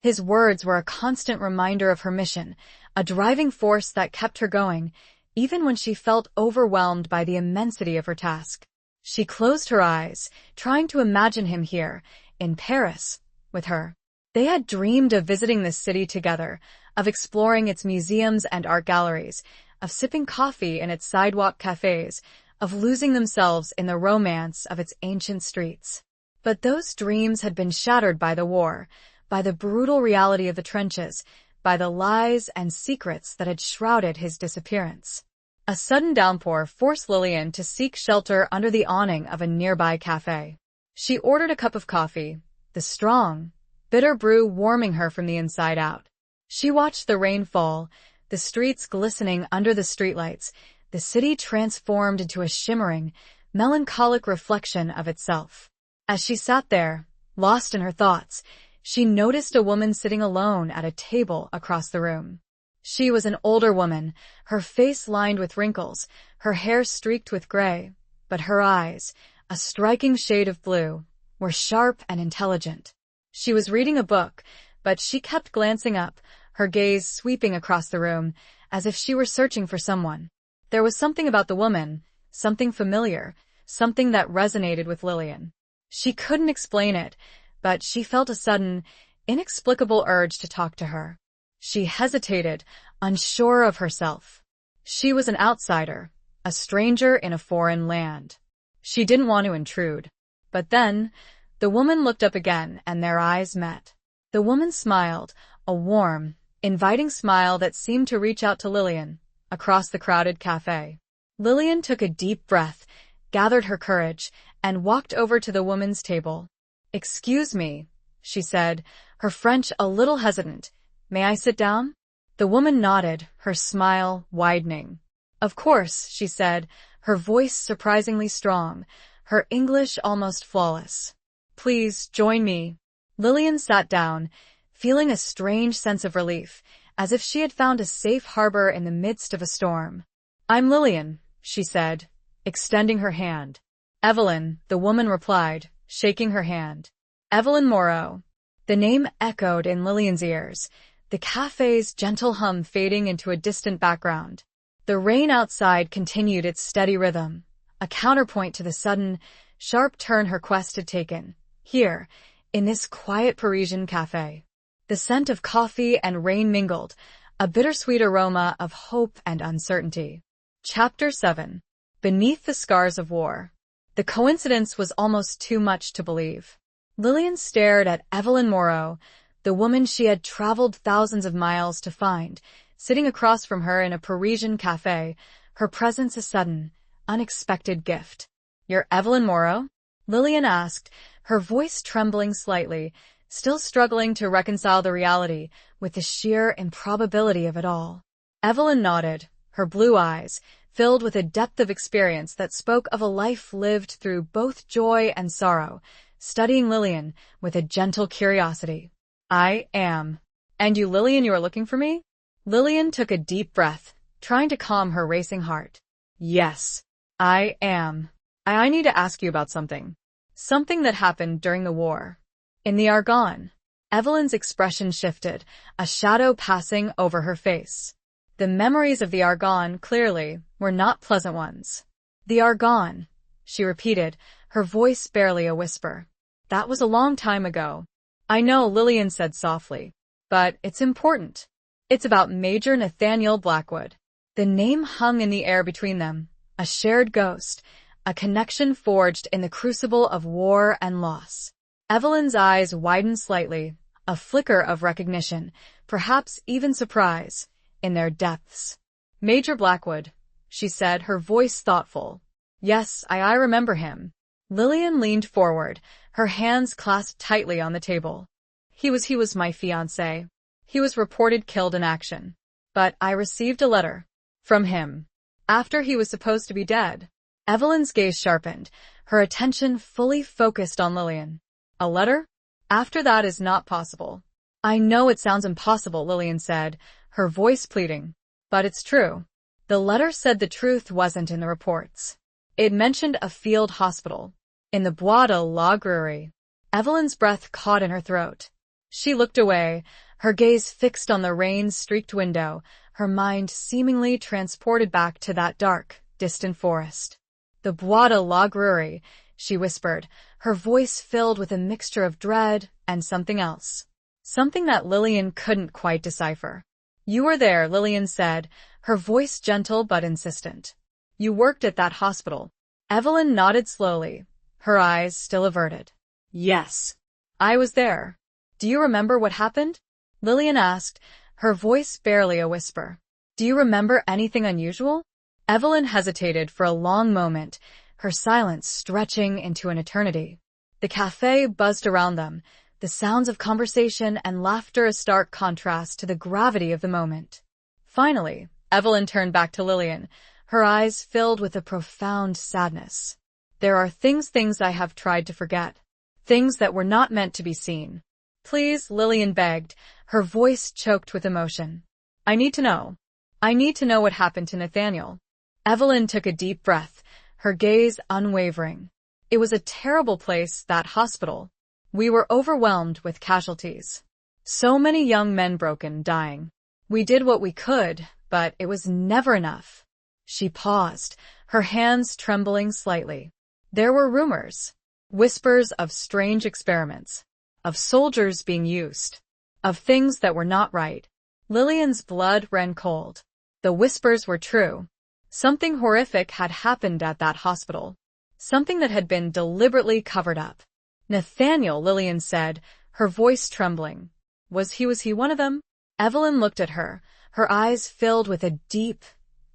A: His words were a constant reminder of her mission, a driving force that kept her going, even when she felt overwhelmed by the immensity of her task. She closed her eyes, trying to imagine him here, in Paris, with her. They had dreamed of visiting this city together, of exploring its museums and art galleries, of sipping coffee in its sidewalk cafes, of losing themselves in the romance of its ancient streets. But those dreams had been shattered by the war, by the brutal reality of the trenches, by the lies and secrets that had shrouded his disappearance. A sudden downpour forced Lillian to seek shelter under the awning of a nearby cafe. She ordered a cup of coffee, the strong, bitter brew warming her from the inside out. She watched the rain fall, the streets glistening under the streetlights, the the city transformed into a shimmering, melancholic reflection of itself. As she sat there, lost in her thoughts, she noticed a woman sitting alone at a table across the room. She was an older woman, her face lined with wrinkles, her hair streaked with gray, but her eyes, a striking shade of blue, were sharp and intelligent. She was reading a book, but she kept glancing up, her gaze sweeping across the room, as if she were searching for someone. There was something about the woman, something familiar, something that resonated with Lillian. She couldn't explain it, but she felt a sudden, inexplicable urge to talk to her. She hesitated, unsure of herself. She was an outsider, a stranger in a foreign land. She didn't want to intrude. But then, the woman looked up again and their eyes met. The woman smiled, a warm, inviting smile that seemed to reach out to Lillian, across the crowded cafe. Lillian took a deep breath, gathered her courage, and walked over to the woman's table. "Excuse me," she said, her French a little hesitant. "May I sit down?" The woman nodded, her smile widening. "Of course," she said, her voice surprisingly strong, her English almost flawless. "Please join me." Lillian sat down, feeling a strange sense of relief, as if she had found a safe harbor in the midst of a storm. "I'm Lillian," she said, extending her hand. "Evelyn," the woman replied, shaking her hand. "Evelyn Moreau." The name echoed in Lillian's ears, the cafe's gentle hum fading into a distant background. The rain outside continued its steady rhythm, a counterpoint to the sudden, sharp turn her quest had taken. Here, in this quiet Parisian cafe. The scent of coffee and rain mingled, a bittersweet aroma of hope and uncertainty. Chapter 7. Beneath the Scars of War. The coincidence was almost too much to believe. Lillian stared at Evelyn Moreau, the woman she had traveled thousands of miles to find, sitting across from her in a Parisian cafe, her presence a sudden, unexpected gift. "You're Evelyn Moreau?" Lillian asked, her voice trembling slightly, still struggling to reconcile the reality with the sheer improbability of it all. Evelyn nodded, her blue eyes, filled with a depth of experience that spoke of a life lived through both joy and sorrow, studying Lillian with a gentle curiosity. "I am." "And you, Lillian, you are looking for me?" Lillian took a deep breath, trying to calm her racing heart. "Yes, I am. I need to ask you about something. Something that happened during the war." In the Argonne, Evelyn's expression shifted, a shadow passing over her face. The memories of the Argonne, clearly, were not pleasant ones. "The Argonne," she repeated, her voice barely a whisper. "That was a long time ago." "I know," Lillian said softly. "But it's important. It's about Major Nathaniel Blackwood." The name hung in the air between them, a shared ghost, a connection forged in the crucible of war and loss. Evelyn's eyes widened slightly, a flicker of recognition, perhaps even surprise, in their depths. "Major Blackwood," she said, her voice thoughtful. "Yes, I remember him." Lillian leaned forward, her hands clasped tightly on the table. He was my fiancé. He was reported killed in action. But I received a letter from him after he was supposed to be dead." Evelyn's gaze sharpened, her attention fully focused on Lillian. "A letter? After that is not possible." "I know it sounds impossible," Lillian said, her voice pleading. "But it's true." The letter said the truth wasn't in the reports. It mentioned a field hospital in the Bois de la Gruerie. Evelyn's breath caught in her throat. She looked away, her gaze fixed on the rain-streaked window, her mind seemingly transported back to that dark, distant forest. "The Bois de la Gruerie," she whispered, her voice filled with a mixture of dread and something else. Something that Lillian couldn't quite decipher. "You were there," Lillian said, her voice gentle but insistent. "You worked at that hospital." Evelyn nodded slowly, her eyes still averted. "Yes, I was there." "Do you remember what happened?" Lillian asked, her voice barely a whisper. "Do you remember anything unusual?" Evelyn hesitated for a long moment, her silence stretching into an eternity. The cafe buzzed around them, the sounds of conversation and laughter a stark contrast to the gravity of the moment. Finally, Evelyn turned back to Lillian, her eyes filled with a profound sadness. There are things I have tried to forget. Things that were not meant to be seen. Please, Lillian begged, her voice choked with emotion. I need to know. I need to know what happened to Nathaniel. Evelyn took a deep breath, her gaze unwavering. It was a terrible place, that hospital. We were overwhelmed with casualties. So many young men broken, dying. We did what we could, but it was never enough. She paused, her hands trembling slightly. There were rumors. Whispers of strange experiments. Of soldiers being used. Of things that were not right. Lillian's blood ran cold. The whispers were true. Something horrific had happened at that hospital. Something that had been deliberately covered up. Nathaniel, Lillian said, her voice trembling. Was he one of them? Evelyn looked at her, her eyes filled with a deep,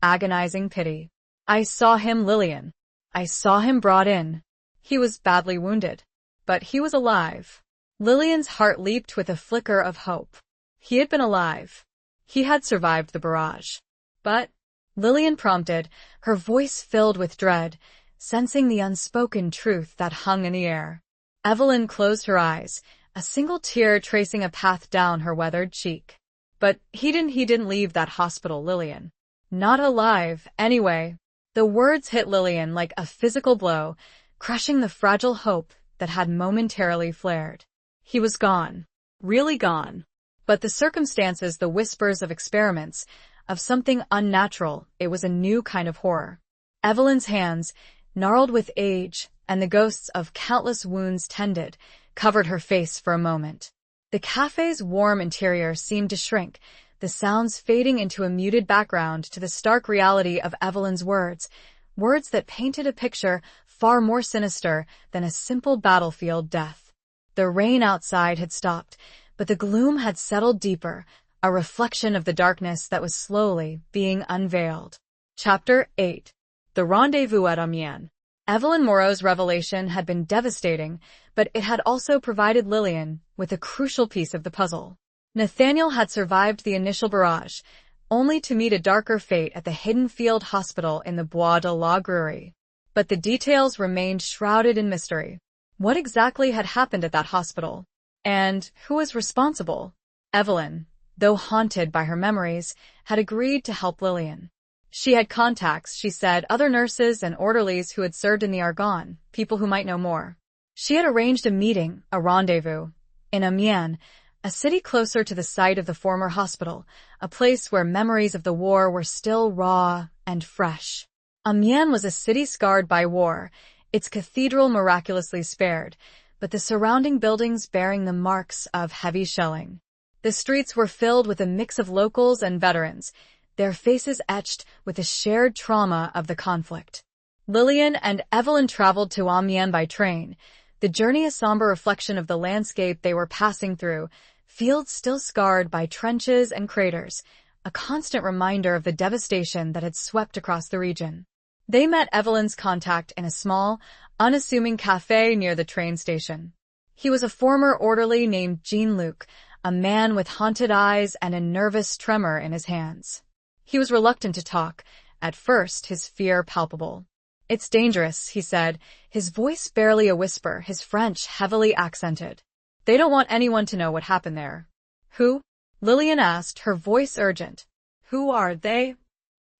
A: agonizing pity. I saw him, Lillian. I saw him brought in. He was badly wounded. But he was alive. Lillian's heart leaped with a flicker of hope. He had been alive. He had survived the barrage. But, Lillian prompted, her voice filled with dread, sensing the unspoken truth that hung in the air. Evelyn closed her eyes, a single tear tracing a path down her weathered cheek. But he didn't leave that hospital, Lillian. Not alive, anyway. The words hit Lillian like a physical blow, crushing the fragile hope that had momentarily flared. He was gone. Really gone. But the circumstances, the whispers of experiments, of something unnatural, it was a new kind of horror. Evelyn's hands, gnarled with age, and the ghosts of countless wounds tended, covered her face for a moment. The cafe's warm interior seemed to shrink, the sounds fading into a muted background to the stark reality of Evelyn's words that painted a picture far more sinister than a simple battlefield death. The rain outside had stopped, but the gloom had settled deeper, a reflection of the darkness that was slowly being unveiled. Chapter 8. The Rendezvous at Amiens. Evelyn Moreau's revelation had been devastating, but it had also provided Lillian with a crucial piece of the puzzle. Nathaniel had survived the initial barrage, only to meet a darker fate at the hidden field hospital in the Bois de la Gruerie. But the details remained shrouded in mystery. What exactly had happened at that hospital? And who was responsible? Evelyn, though haunted by her memories, had agreed to help Lillian. She had contacts, she said, other nurses and orderlies who had served in the Argonne, people who might know more. She had arranged a meeting, a rendezvous, in Amiens, a city closer to the site of the former hospital, a place where memories of the war were still raw and fresh. Amiens was a city scarred by war, its cathedral miraculously spared, but the surrounding buildings bearing the marks of heavy shelling. The streets were filled with a mix of locals and veterans, their faces etched with the shared trauma of the conflict. Lillian and Evelyn traveled to Amiens by train, the journey a somber reflection of the landscape they were passing through, fields still scarred by trenches and craters, a constant reminder of the devastation that had swept across the region. They met Evelyn's contact in a small, unassuming cafe near the train station. He was a former orderly named Jean-Luc, a man with haunted eyes and a nervous tremor in his hands. He was reluctant to talk, at first his fear palpable. It's dangerous, he said, his voice barely a whisper, his French heavily accented. They don't want anyone to know what happened there. Who? Lillian asked, her voice urgent. Who are they?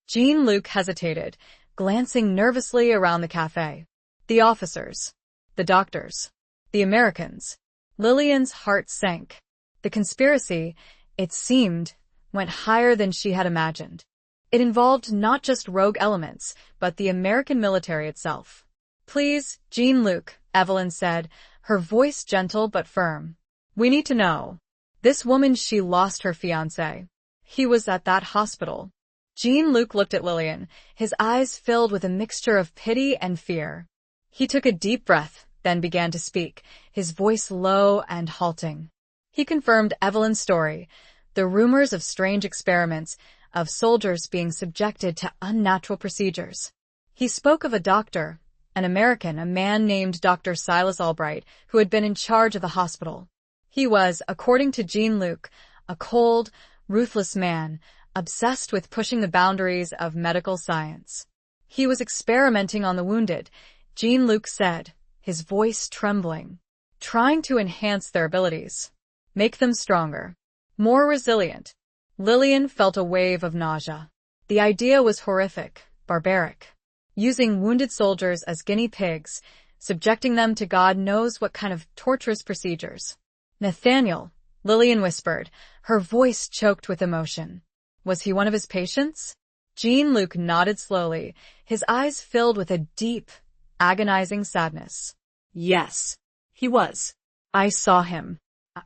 A: Jean-Luc hesitated, glancing nervously around the cafe. The officers. The doctors. The Americans. Lillian's heart sank. The conspiracy, it seemed, went higher than she had imagined. It involved not just rogue elements, but the American military itself. Please, Jean-Luc, Evelyn said, her voice gentle but firm. We need to know. This woman, she lost her fiancé. He was at that hospital. Jean-Luc looked at Lillian, his eyes filled with a mixture of pity and fear. He took a deep breath, then began to speak, his voice low and halting. He confirmed Evelyn's story, the rumors of strange experiments, of soldiers being subjected to unnatural procedures. He spoke of a doctor, an American, a man named Dr. Silas Albright, who had been in charge of the hospital. He was, according to Jean-Luc, a cold, ruthless man, obsessed with pushing the boundaries of medical science. He was experimenting on the wounded, Jean-Luc said, his voice trembling, trying to enhance their abilities, make them stronger, more resilient. Lillian felt a wave of nausea. The idea was horrific, barbaric. Using wounded soldiers as guinea pigs, subjecting them to God knows what kind of torturous procedures. Nathaniel, Lillian whispered, her voice choked with emotion. Was he one of his patients? Jean-Luc nodded slowly, his eyes filled with a deep, agonizing sadness.
B: Yes, he was.
A: I saw him.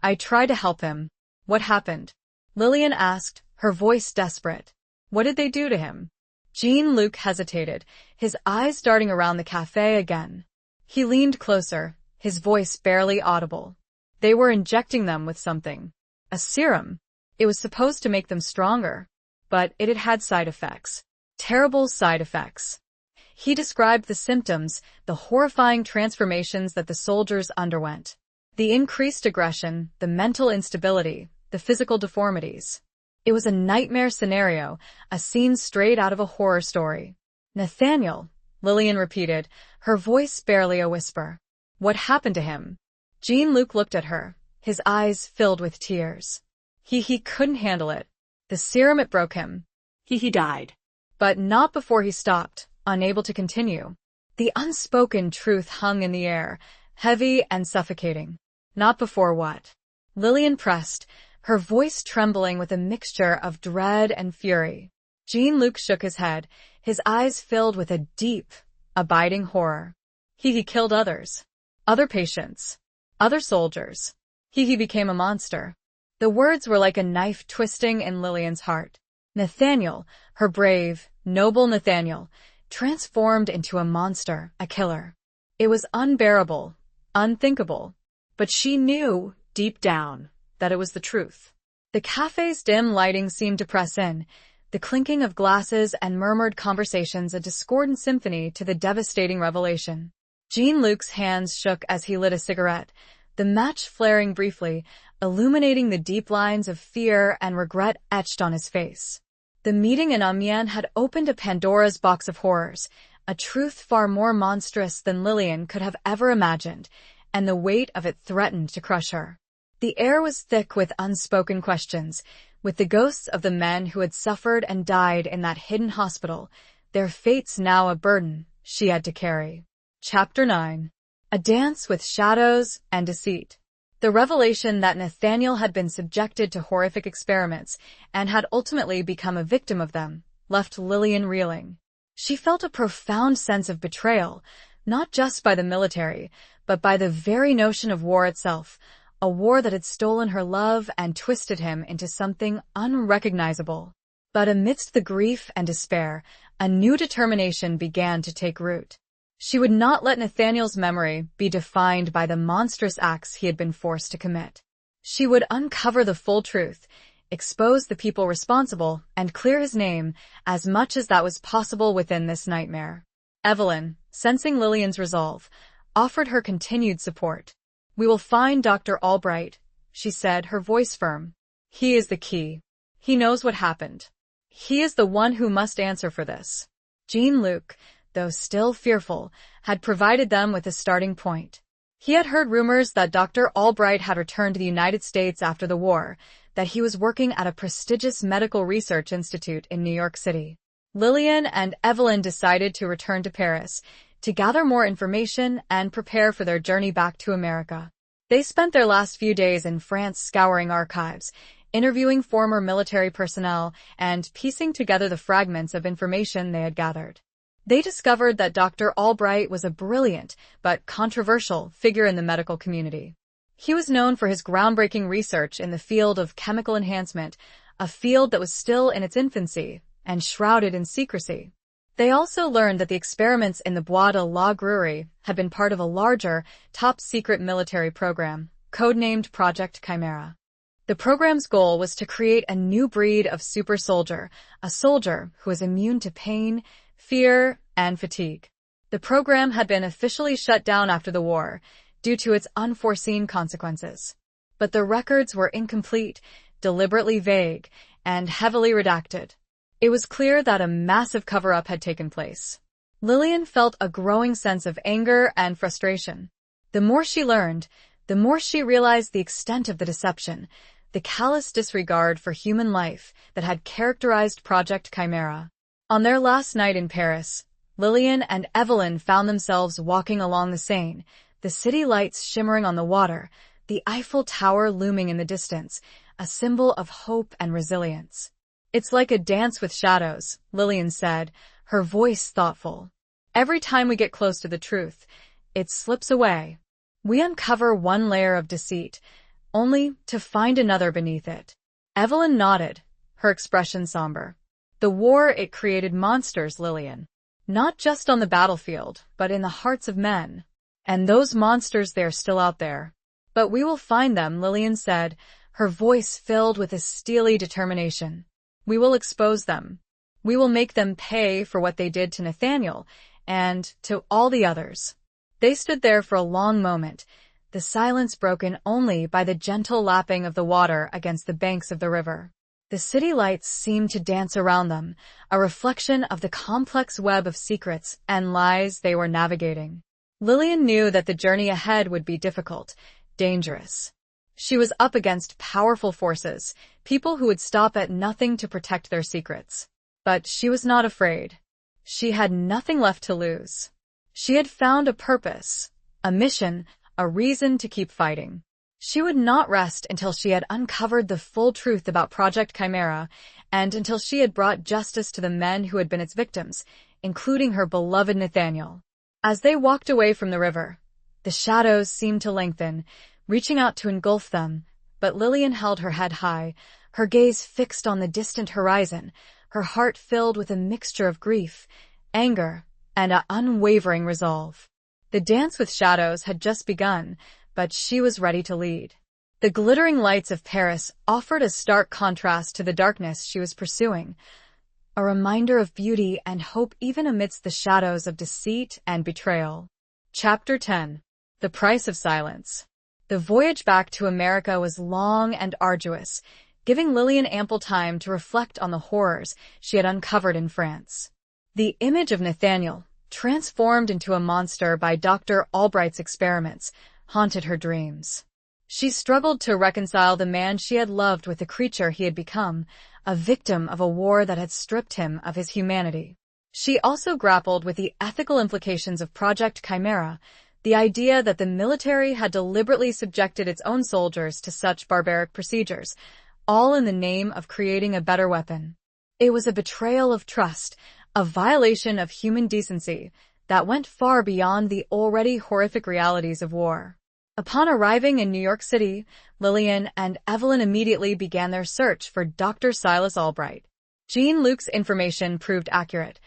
A: I tried to help him. What happened? Lillian asked, her voice desperate. What did they do to him? Jean-Luc hesitated, his eyes darting around the cafe again. He leaned closer, his voice barely audible. They were injecting them with something. A serum. It was supposed to make them stronger. But it had had side effects. Terrible side effects. He described the symptoms, the horrifying transformations that the soldiers underwent. The increased aggression, the mental instability, the physical deformities. It was a nightmare scenario, a scene straight out of a horror story. Nathaniel, Lillian repeated, her voice barely a whisper. What happened to him? Jean-Luc looked at her, his eyes filled with tears. He couldn't handle it. The serum, it broke him.
B: He died.
A: But not before he stopped, unable to continue. The unspoken truth hung in the air, heavy and suffocating. Not before what? Lillian pressed, her voice trembling with a mixture of dread and fury. Jean-Luc shook his head, his eyes filled with a deep, abiding horror. He killed others. Other patients. Other soldiers. He became a monster. The words were like a knife twisting in Lillian's heart. Nathaniel, her brave, noble Nathaniel, transformed into a monster, a killer. It was unbearable, unthinkable. But she knew, deep down, that it was the truth. The cafe's dim lighting seemed to press in, the clinking of glasses and murmured conversations a discordant symphony to the devastating revelation. Jean-Luc's hands shook as he lit a cigarette, the match flaring briefly, illuminating the deep lines of fear and regret etched on his face. The meeting in Amiens had opened a Pandora's box of horrors, a truth far more monstrous than Lillian could have ever imagined, and the weight of it threatened to crush her. The air was thick with unspoken questions, with the ghosts of the men who had suffered and died in that hidden hospital, their fates now a burden she had to carry. Chapter 9. A dance with shadows and deceit. The revelation that Nathaniel had been subjected to horrific experiments and had ultimately become a victim of them left Lillian reeling. She felt a profound sense of betrayal, not just by the military, but by the very notion of war itself, a war that had stolen her love and twisted him into something unrecognizable. But amidst the grief and despair, a new determination began to take root. She would not let Nathaniel's memory be defined by the monstrous acts he had been forced to commit. She would uncover the full truth, expose the people responsible, and clear his name as much as that was possible within this nightmare. Evelyn, sensing Lillian's resolve, offered her continued support. "We will find Dr. Albright," she said, her voice firm. "He is the key. He knows what happened. He is the one who must answer for this." Jean-Luc, though still fearful, had provided them with a starting point. He had heard rumors that Dr. Albright had returned to the United States after the war, that he was working at a prestigious medical research institute in New York City. Lillian and Evelyn decided to return to Paris, to gather more information and prepare for their journey back to America. They spent their last few days in France scouring archives, interviewing former military personnel, and piecing together the fragments of information they had gathered. They discovered that Dr. Albright was a brilliant but controversial figure in the medical community. He was known for his groundbreaking research in the field of chemical enhancement, a field that was still in its infancy and shrouded in secrecy. They also learned that the experiments in the Bois de la Gruerie had been part of a larger, top-secret military program, codenamed Project Chimera. The program's goal was to create a new breed of super soldier, a soldier who was immune to pain, fear, and fatigue. The program had been officially shut down after the war, due to its unforeseen consequences. But the records were incomplete, deliberately vague, and heavily redacted. It was clear that a massive cover-up had taken place. Lillian felt a growing sense of anger and frustration. The more she learned, the more she realized the extent of the deception, the callous disregard for human life that had characterized Project Chimera. On their last night in Paris, Lillian and Evelyn found themselves walking along the Seine, the city lights shimmering on the water, the Eiffel Tower looming in the distance, a symbol of hope and resilience. "It's like a dance with shadows," Lillian said, her voice thoughtful. "Every time we get close to the truth, it slips away. We uncover one layer of deceit, only to find another beneath it." Evelyn nodded, her expression somber. "The war, it created monsters, Lillian. Not just on the battlefield, but in the hearts of men. And those monsters, they're still out there. But we will find them," Lillian said, her voice filled with a steely determination. "We will expose them. We will make them pay for what they did to Nathaniel, and to all the others." They stood there for a long moment, the silence broken only by the gentle lapping of the water against the banks of the river. The city lights seemed to dance around them, a reflection of the complex web of secrets and lies they were navigating. Lillian knew that the journey ahead would be difficult, dangerous. She was up against powerful forces, people who would stop at nothing to protect their secrets. But she was not afraid. She had nothing left to lose. She had found a purpose, a mission, a reason to keep fighting. She would not rest until she had uncovered the full truth about Project Chimera and until she had brought justice to the men who had been its victims, including her beloved Nathaniel. As they walked away from the river, the shadows seemed to lengthen, reaching out to engulf them, but Lillian held her head high, her gaze fixed on the distant horizon, her heart filled with a mixture of grief, anger, and an unwavering resolve. The dance with shadows had just begun, but she was ready to lead. The glittering lights of Paris offered a stark contrast to the darkness she was pursuing, a reminder of beauty and hope even amidst the shadows of deceit and betrayal. Chapter 10. The Price of Silence. The voyage back to America was long and arduous, giving Lillian ample time to reflect on the horrors she had uncovered in France. The image of Nathaniel, transformed into a monster by Dr. Albright's experiments, haunted her dreams. She struggled to reconcile the man she had loved with the creature he had become, a victim of a war that had stripped him of his humanity. She also grappled with the ethical implications of Project Chimera, the idea that the military had deliberately subjected its own soldiers to such barbaric procedures, all in the name of creating a better weapon. It was a betrayal of trust, a violation of human decency that went far beyond the already horrific realities of war. Upon arriving in New York City, Lillian and Evelyn immediately began their search for Dr. Silas Albright. Jean-Luc's information proved accurate.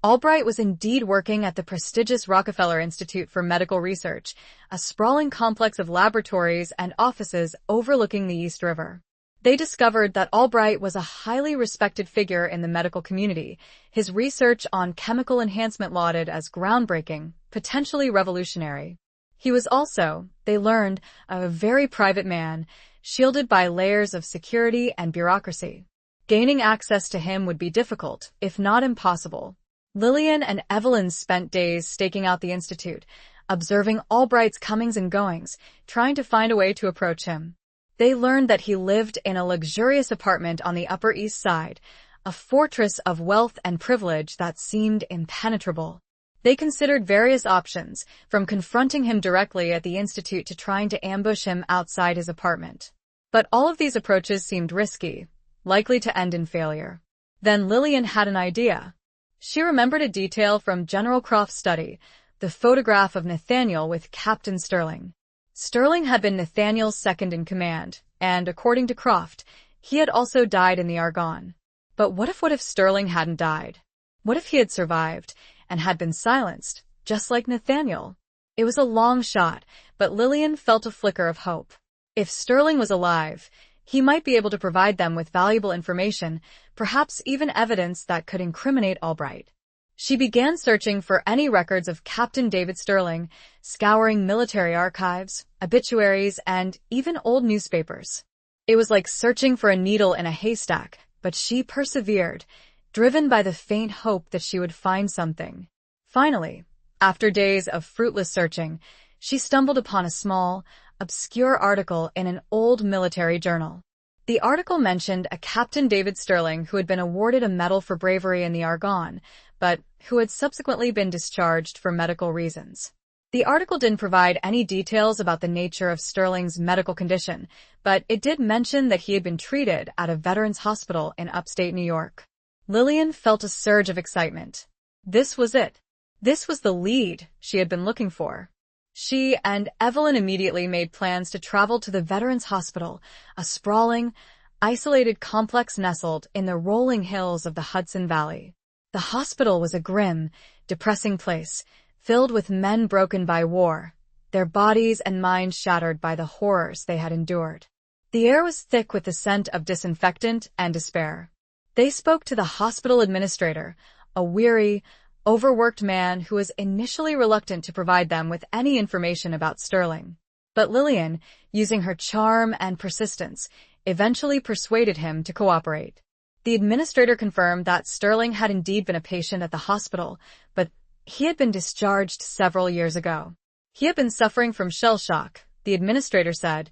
A: Albright was indeed working at the prestigious Rockefeller Institute for Medical Research, a sprawling complex of laboratories and offices overlooking the East River. They discovered that Albright was a highly respected figure in the medical community, his research on chemical enhancement lauded as groundbreaking, potentially revolutionary. He was also, they learned, a very private man, shielded by layers of security and bureaucracy. Gaining access to him would be difficult, if not impossible. Lillian and Evelyn spent days staking out the institute, observing Albright's comings and goings, trying to find a way to approach him. They learned that he lived in a luxurious apartment on the Upper East Side, a fortress of wealth and privilege that seemed impenetrable. They considered various options, from confronting him directly at the institute to trying to ambush him outside his apartment. But all of these approaches seemed risky, likely to end in failure. Then Lillian had an idea. She remembered a detail from General Croft's study, the photograph of Nathaniel with Captain Sterling. Sterling had been Nathaniel's second in command, and according to Croft, he had also died in the Argonne. But what if Sterling hadn't died? What if he had survived and had been silenced, just like Nathaniel? It was a long shot, but Lillian felt a flicker of hope. If Sterling was alive, he might be able to provide them with valuable information, perhaps even evidence that could incriminate Albright. She began searching for any records of Captain David Sterling, scouring military archives, obituaries, and even old newspapers. It was like searching for a needle in a haystack, but she persevered, driven by the faint hope that she would find something. Finally, after days of fruitless searching, she stumbled upon a small, obscure article in an old military journal. The article mentioned a Captain David Sterling who had been awarded a medal for bravery in the Argonne, but who had subsequently been discharged for medical reasons. The article didn't provide any details about the nature of Sterling's medical condition, but it did mention that he had been treated at a veterans hospital in upstate New York. Lillian felt a surge of excitement. This was it. This was the lead she had been looking for. She and Evelyn immediately made plans to travel to the Veterans Hospital, a sprawling, isolated complex nestled in the rolling hills of the Hudson Valley. The hospital was a grim, depressing place, filled with men broken by war, their bodies and minds shattered by the horrors they had endured. The air was thick with the scent of disinfectant and despair. They spoke to the hospital administrator, a weary, overworked man who was initially reluctant to provide them with any information about Sterling. But Lillian, using her charm and persistence, eventually persuaded him to cooperate. The administrator confirmed that Sterling had indeed been a patient at the hospital, but he had been discharged several years ago. He had been suffering from shell shock, the administrator said,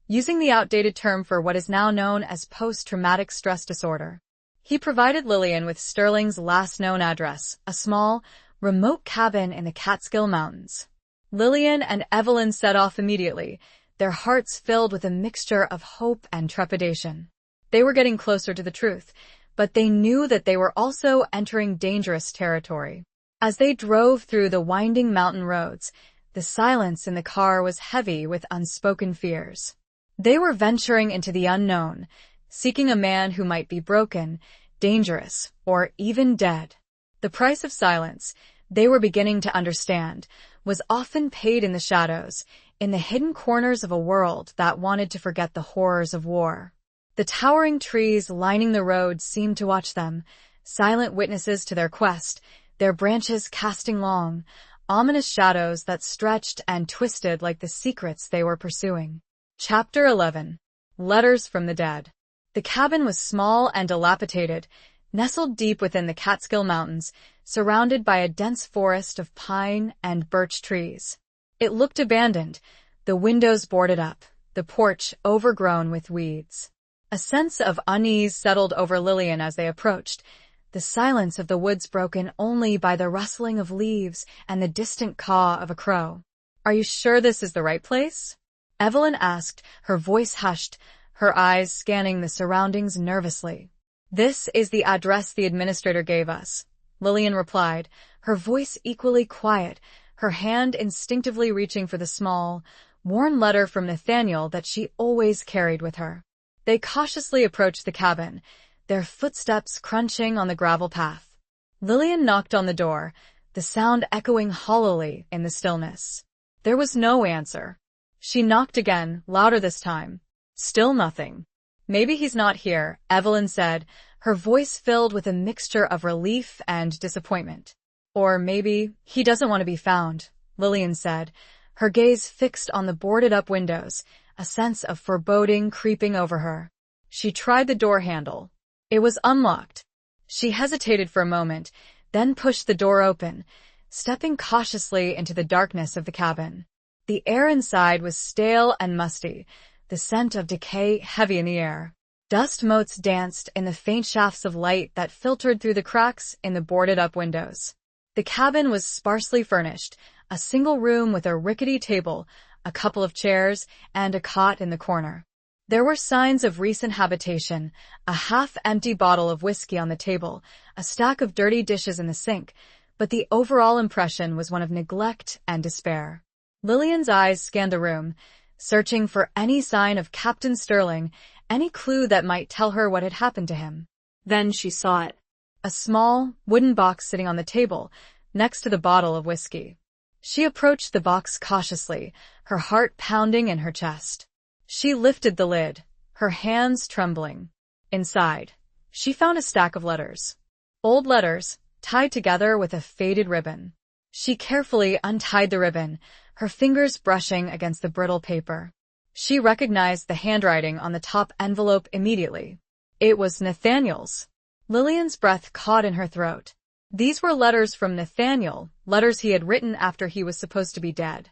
A: using the outdated term for what is now known as post-traumatic stress disorder. He provided Lillian with Sterling's last known address, a small, remote cabin in the Catskill Mountains. Lillian and Evelyn set off immediately, their hearts filled with a mixture of hope and trepidation. They were getting closer to the truth, but they knew that they were also entering dangerous territory. As they drove through the winding mountain roads, the silence in the car was heavy with unspoken fears. They were venturing into the unknown, seeking a man who might be broken, dangerous, or even dead. The price of silence, they were beginning to understand, was often paid in the shadows, in the hidden corners of a world that wanted to forget the horrors of war. The towering trees lining the road seemed to watch them, silent witnesses to their quest, their branches casting long, ominous shadows that stretched and twisted like the secrets they were pursuing. Chapter 11. Letters from the Dead. The cabin was small and dilapidated, nestled deep within the Catskill Mountains, surrounded by a dense forest of pine and birch trees. It looked abandoned, the windows boarded up, the porch overgrown with weeds. A sense of unease settled over Lillian as they approached, the silence of the woods broken only by the rustling of leaves and the distant caw of a crow. "Are you sure this is the right place?" Evelyn asked, her voice hushed, her eyes scanning the surroundings nervously. "This is the address the administrator gave us," Lillian replied, her voice equally quiet, her hand instinctively reaching for the small, worn letter from Nathaniel that she always carried with her. They cautiously approached the cabin, their footsteps crunching on the gravel path. Lillian knocked on the door, the sound echoing hollowly in the stillness. There was no answer. She knocked again, louder this time. Still nothing. "Maybe he's not here," Evelyn said, her voice filled with a mixture of relief and disappointment. "Or maybe he doesn't want to be found," Lillian said, her gaze fixed on the boarded-up windows, a sense of foreboding creeping over her. She tried the door handle. It was unlocked. She hesitated for a moment, then pushed the door open, stepping cautiously into the darkness of the cabin. The air inside was stale and musty, the scent of decay heavy in the air. Dust motes danced in the faint shafts of light that filtered through the cracks in the boarded-up windows. The cabin was sparsely furnished, a single room with a rickety table, a couple of chairs, and a cot in the corner. There were signs of recent habitation, a half-empty bottle of whiskey on the table, a stack of dirty dishes in the sink, but the overall impression was one of neglect and despair. Lillian's eyes scanned the room, searching for any sign of Captain Sterling, any clue that might tell her what had happened to him.
B: Then she saw it.
A: A small, wooden box sitting on the table, next to the bottle of whiskey. She approached the box cautiously, her heart pounding in her chest. She lifted the lid, her hands trembling. Inside, she found a stack of letters. Old letters, tied together with a faded ribbon. She carefully untied the ribbon, her fingers brushing against the brittle paper. She recognized the handwriting on the top envelope immediately. It was Nathaniel's. Lillian's breath caught in her throat. These were letters from Nathaniel, letters he had written after he was supposed to be dead.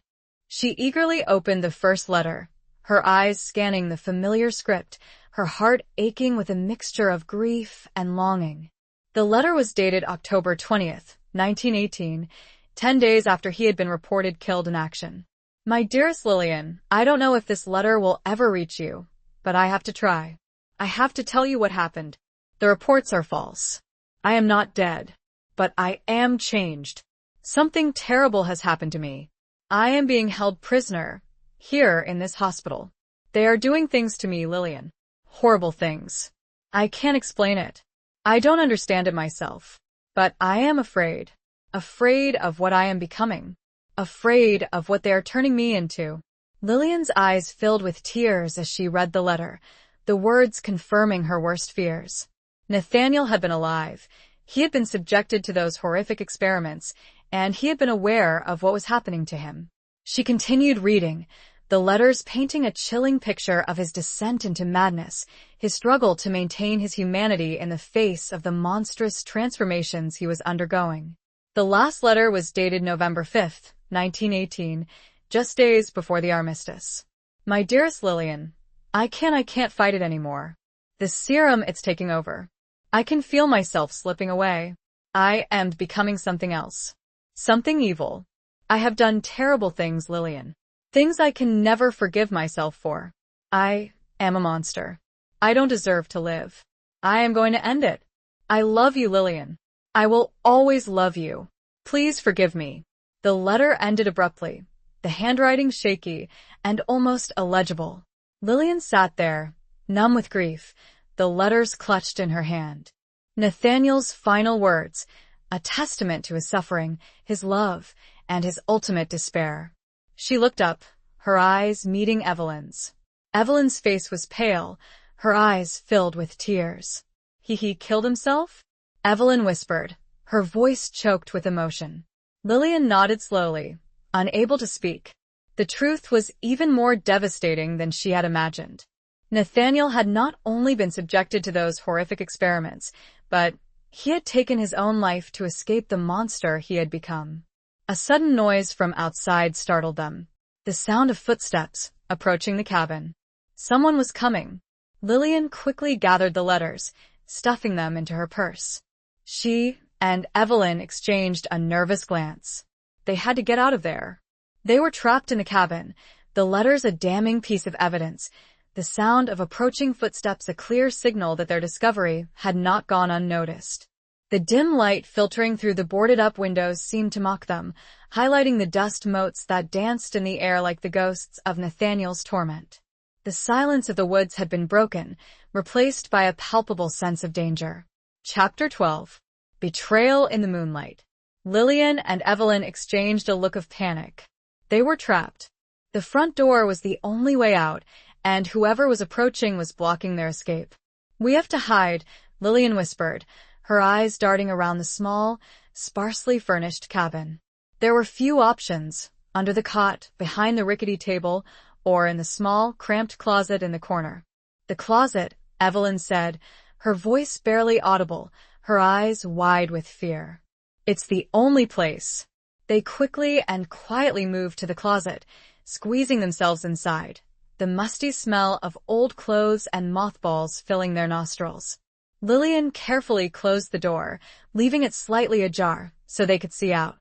A: She eagerly opened the first letter, her eyes scanning the familiar script, her heart aching with a mixture of grief and longing. The letter was dated October 20th, 1918, 10 days after he had been reported killed in action. My dearest Lillian, I don't know if this letter will ever reach you, but I have to try. I have to tell you what happened. The reports are false. I am not dead, but I am changed. Something terrible has happened to me. I am being held prisoner, here in this hospital. They are doing things to me, Lillian. Horrible things. I can't explain it. I don't understand it myself. But I am afraid. Afraid of what I am becoming. Afraid of what they are turning me into. Lillian's eyes filled with tears as she read the letter, the words confirming her worst fears. Nathaniel had been alive. He had been subjected to those horrific experiments, and he had been aware of what was happening to him. She continued reading, the letters painting a chilling picture of his descent into madness, his struggle to maintain his humanity in the face of the monstrous transformations he was undergoing. The last letter was dated November 5th, 1918, just days before the armistice. My dearest Lillian, I can't fight it anymore. The serum, it's taking over. I can feel myself slipping away. I am becoming something else. Something evil. I have done terrible things, Lillian. Things I can never forgive myself for. I am a monster. I don't deserve to live. I am going to end it. I love you, Lillian. I will always love you. Please forgive me. The letter ended abruptly, the handwriting shaky and almost illegible. Lillian sat there, numb with grief, the letters clutched in her hand. Nathaniel's final words, a testament to his suffering, his love, and his ultimate despair. She looked up, her eyes meeting Evelyn's. Evelyn's face was pale, her eyes filled with tears. He killed himself? Evelyn whispered, her voice choked with emotion. Lillian nodded slowly, unable to speak. The truth was even more devastating than she had imagined. Nathaniel had not only been subjected to those horrific experiments, but he had taken his own life to escape the monster he had become. A sudden noise from outside startled them. The sound of footsteps approaching the cabin. Someone was coming. Lillian quickly gathered the letters, stuffing them into her purse. She and Evelyn exchanged a nervous glance. They had to get out of there. They were trapped in the cabin, the letters a damning piece of evidence, the sound of approaching footsteps a clear signal that their discovery had not gone unnoticed. The dim light filtering through the boarded-up windows seemed to mock them, highlighting the dust motes that danced in the air like the ghosts of Nathaniel's torment. The silence of the woods had been broken, replaced by a palpable sense of danger. Chapter 12. Betrayal in the Moonlight. Lillian and Evelyn exchanged a look of panic. They were trapped. The front door was the only way out, and whoever was approaching was blocking their escape. We have to hide, Lillian whispered, her eyes darting around the small, sparsely furnished cabin. There were few options, under the cot, behind the rickety table, or in the small, cramped closet in the corner. The closet, Evelyn said, her voice barely audible, her eyes wide with fear. It's the only place. They quickly and quietly moved to the closet, squeezing themselves inside, the musty smell of old clothes and mothballs filling their nostrils. Lillian carefully closed the door, leaving it slightly ajar so they could see out.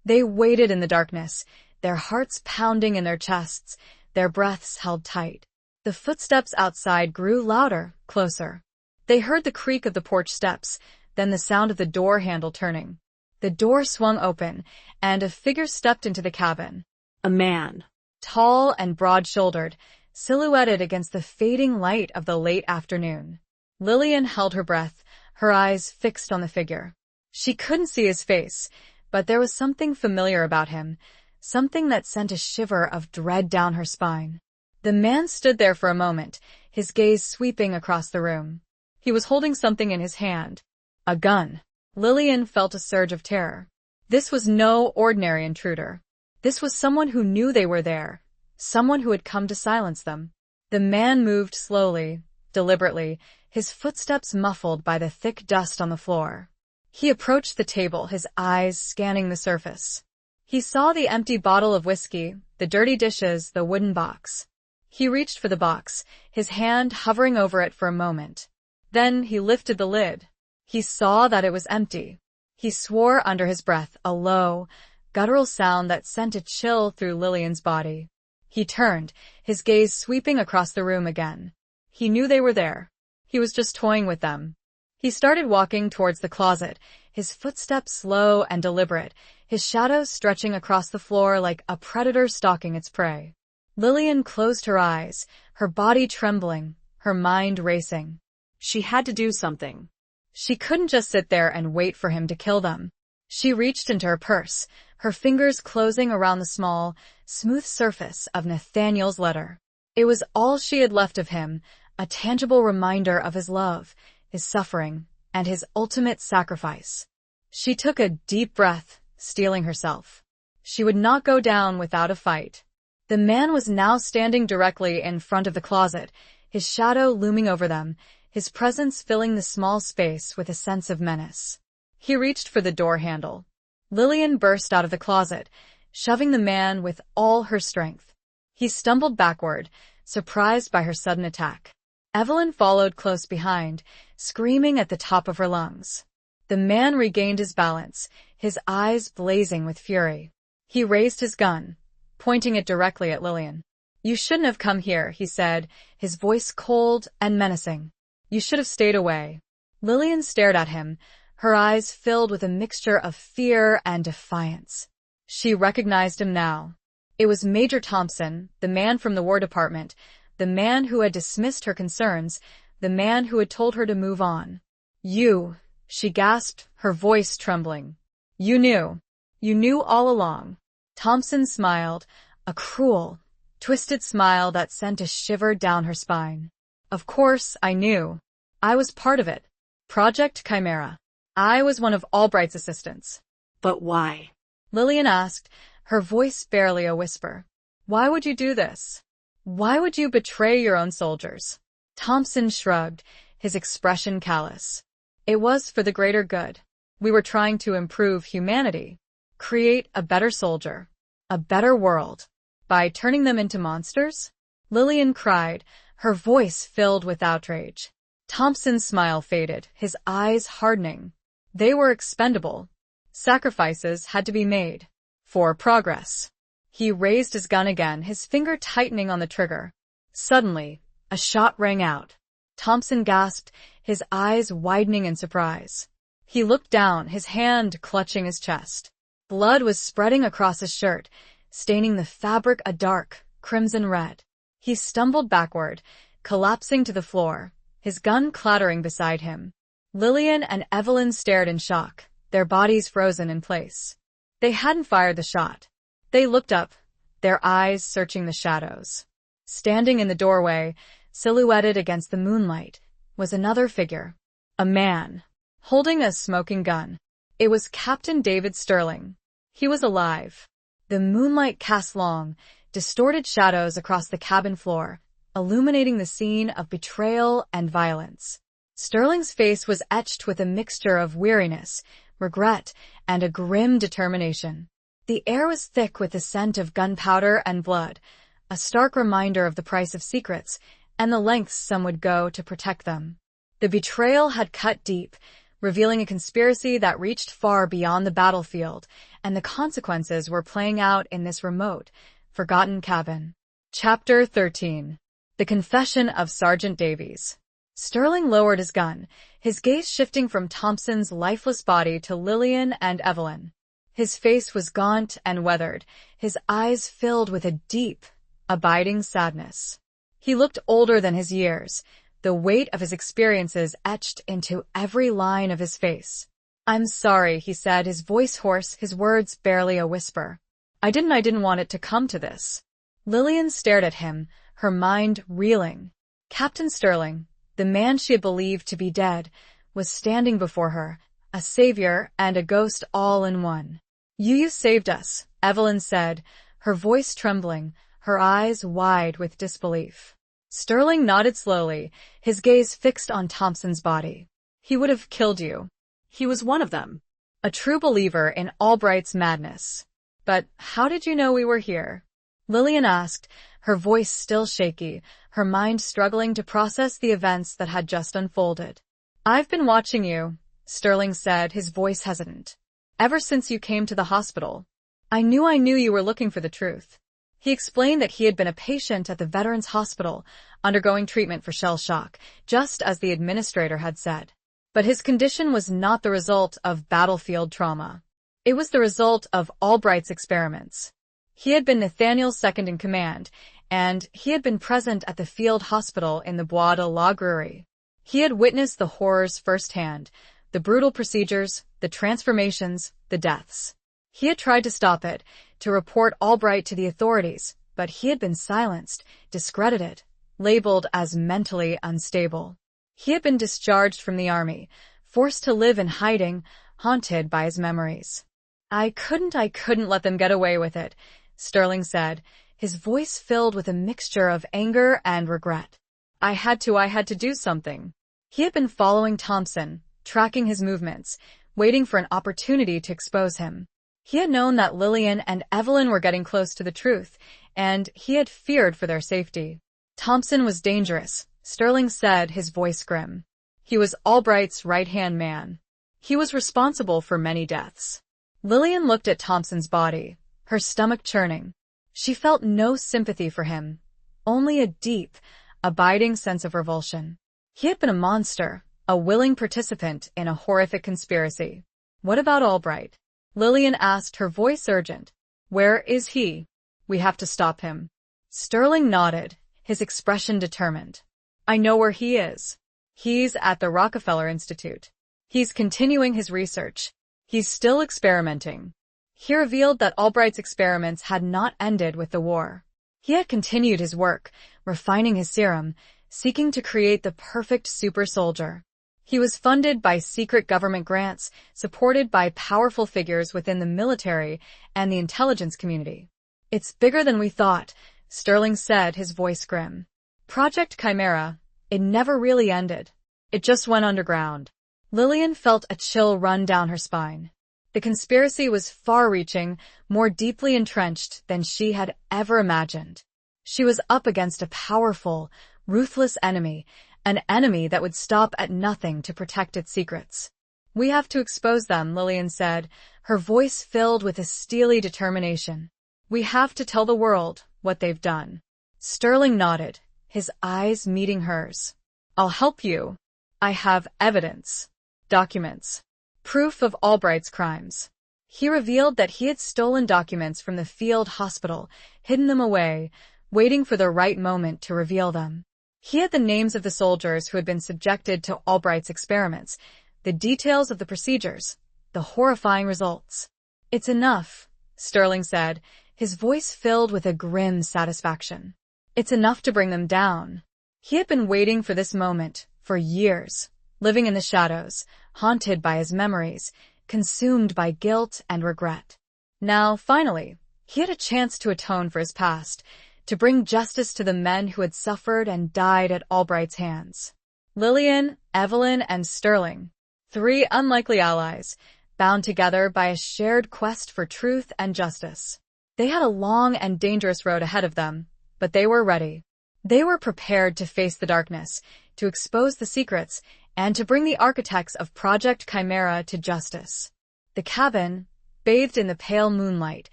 A: They waited in the darkness, their hearts pounding in their chests, their breaths held tight. The footsteps outside grew louder, closer. They heard the creak of the porch steps, then the sound of the door handle turning. The door swung open, and a figure stepped into the cabin.
B: A man.
A: Tall and broad-shouldered, silhouetted against the fading light of the late afternoon. Lillian held her breath, her eyes fixed on the figure. She couldn't see his face, but there was something familiar about him, something that sent a shiver of dread down her spine. The man stood there for a moment, his gaze sweeping across the room. He was holding something in his hand. A gun. Lillian felt a surge of terror. This was no ordinary intruder. This was someone who knew they were there, someone who had come to silence them. The man moved slowly, deliberately, his footsteps muffled by the thick dust on the floor. He approached the table, his eyes scanning the surface. He saw the empty bottle of whiskey, the dirty dishes, the wooden box. He reached for the box, his hand hovering over it for a moment. Then he lifted the lid. He saw that it was empty. He swore under his breath, a low, guttural sound that sent a chill through Lillian's body. He turned, his gaze sweeping across the room again. He knew they were there. He was just toying with them. He started walking towards the closet, his footsteps slow and deliberate, his shadows stretching across the floor like a predator stalking its prey. Lillian closed her eyes, her body trembling, her mind racing.
B: She had to do something.
A: She couldn't just sit there and wait for him to kill them. She reached into her purse, her fingers closing around the small, smooth surface of Nathaniel's letter. It was all she had left of him, a tangible reminder of his love, his suffering, and his ultimate sacrifice. She took a deep breath, steeling herself. She would not go down without a fight. The man was now standing directly in front of the closet, his shadow looming over them, his presence filling the small space with a sense of menace. He reached for the door handle. Lillian burst out of the closet, shoving the man with all her strength. He stumbled backward, surprised by her sudden attack. Evelyn followed close behind, screaming at the top of her lungs. The man regained his balance, his eyes blazing with fury. He raised his gun, pointing it directly at Lillian. "You shouldn't have come here," he said, his voice cold and menacing. "You should have stayed away." Lillian stared at him, her eyes filled with a mixture of fear and defiance. She recognized him now. It was Major Thompson, the man from the War Department, the man who had dismissed her concerns, the man who had told her to move on. "You," she gasped, her voice trembling. "You knew. You knew all along." Thompson smiled, a cruel, twisted smile that sent a shiver down her spine. "Of course, I knew. I was part of it. Project Chimera. I was one of Albright's assistants."
B: But why?
A: Lillian asked, her voice barely a whisper. "Why would you do this? Why would you betray your own soldiers?" Thompson shrugged, his expression callous. "It was for the greater good. We were trying to improve humanity, create a better soldier, a better world. By turning them into monsters?" Lillian cried, her voice filled with outrage. Thompson's smile faded, his eyes hardening. They were expendable. Sacrifices had to be made. For progress. He raised his gun again, his finger tightening on the trigger. Suddenly, a shot rang out. Thompson gasped, his eyes widening in surprise. He looked down, his hand clutching his chest. Blood was spreading across his shirt, staining the fabric a dark, crimson red. He stumbled backward, collapsing to the floor, his gun clattering beside him. Lillian and Evelyn stared in shock, their bodies frozen in place. They hadn't fired the shot. They looked up, their eyes searching the shadows. Standing in the doorway, silhouetted against the moonlight, was another figure. A man, holding a smoking gun. It was Captain David Sterling. He was alive. The moonlight cast long, distorted shadows across the cabin floor, illuminating the scene of betrayal and violence. Sterling's face was etched with a mixture of weariness, regret, and a grim determination. The air was thick with the scent of gunpowder and blood, a stark reminder of the price of secrets and the lengths some would go to protect them. The betrayal had cut deep, revealing a conspiracy that reached far beyond the battlefield, and the consequences were playing out in this remote, forgotten cabin. Chapter 13. The Confession of Sergeant Davies. Sterling lowered his gun, his gaze shifting from Thompson's lifeless body to Lillian and Evelyn. His face was gaunt and weathered, his eyes filled with a deep, abiding sadness. He looked older than his years, the weight of his experiences etched into every line of his face. "I'm sorry," he said, his voice hoarse, his words barely a whisper. I didn't want it to come to this." Lillian stared at him, her mind reeling. Captain Sterling, the man she had believed to be dead, was standing before her, a savior and a ghost all in one. You saved us," Evelyn said, her voice trembling, her eyes wide with disbelief. Sterling nodded slowly, his gaze fixed on Thompson's body. He would have killed you.
B: He was one of them.
A: A true believer in Albright's madness. But how did you know we were here? Lillian asked, her voice still shaky, her mind struggling to process the events that had just unfolded. I've been watching you, Sterling said, his voice hesitant. Ever since you came to the hospital. I knew you were looking for the truth. He explained that he had been a patient at the Veterans Hospital, undergoing treatment for shell shock, just as the administrator had said. But his condition was not the result of battlefield trauma. It was the result of Albright's experiments. He had been Nathaniel's second in command, and he had been present at the field hospital in the Bois de la Grurie. He had witnessed the horrors firsthand, the brutal procedures, the transformations, the deaths. He had tried to stop it, to report Albright to the authorities, but he had been silenced, discredited, labeled as mentally unstable. He had been discharged from the army, forced to live in hiding, haunted by his memories. I couldn't let them get away with it, Sterling said, his voice filled with a mixture of anger and regret. I had to do something. He had been following Thompson, tracking his movements, waiting for an opportunity to expose him. He had known that Lillian and Evelyn were getting close to the truth, and he had feared for their safety. Thompson was dangerous, Sterling said, his voice grim. He was Albright's right-hand man. He was responsible for many deaths. Lillian looked at Thompson's body, her stomach churning. She felt no sympathy for him, only a deep, abiding sense of revulsion. He had been a monster, a willing participant in a horrific conspiracy. What about Albright? Lillian asked, her voice urgent. Where is he? We have to stop him. Sterling nodded, his expression determined. I know where he is. He's at the Rockefeller Institute. He's continuing his research. He's still experimenting. He revealed that Albright's experiments had not ended with the war. He had continued his work, refining his serum, seeking to create the perfect super soldier. He was funded by secret government grants, supported by powerful figures within the military and the intelligence community. It's bigger than we thought, Sterling said, his voice grim. Project Chimera, it never really ended. It just went underground. Lillian felt a chill run down her spine. The conspiracy was far-reaching, more deeply entrenched than she had ever imagined. She was up against a powerful, ruthless enemy, an enemy that would stop at nothing to protect its secrets. We have to expose them, Lillian said, her voice filled with a steely determination. We have to tell the world what they've done. Sterling nodded, his eyes meeting hers. I'll help you. I have evidence. Documents. Proof of Albright's crimes. He revealed that he had stolen documents from the field hospital, hidden them away, waiting for the right moment to reveal them. He had the names of the soldiers who had been subjected to Albright's experiments, the details of the procedures, the horrifying results. It's enough, Sterling said, his voice filled with a grim satisfaction. It's enough to bring them down. He had been waiting for this moment for years, living in the shadows, haunted by his memories, consumed by guilt and regret. Now, finally, he had a chance to atone for his past, to bring justice to the men who had suffered and died at Albright's hands. Lillian, Evelyn, and Sterling, three unlikely allies, bound together by a shared quest for truth and justice. They had a long and dangerous road ahead of them, but they were ready. They were prepared to face the darkness, to expose the secrets, and to bring the architects of Project Chimera to justice. The cabin, bathed in the pale moonlight,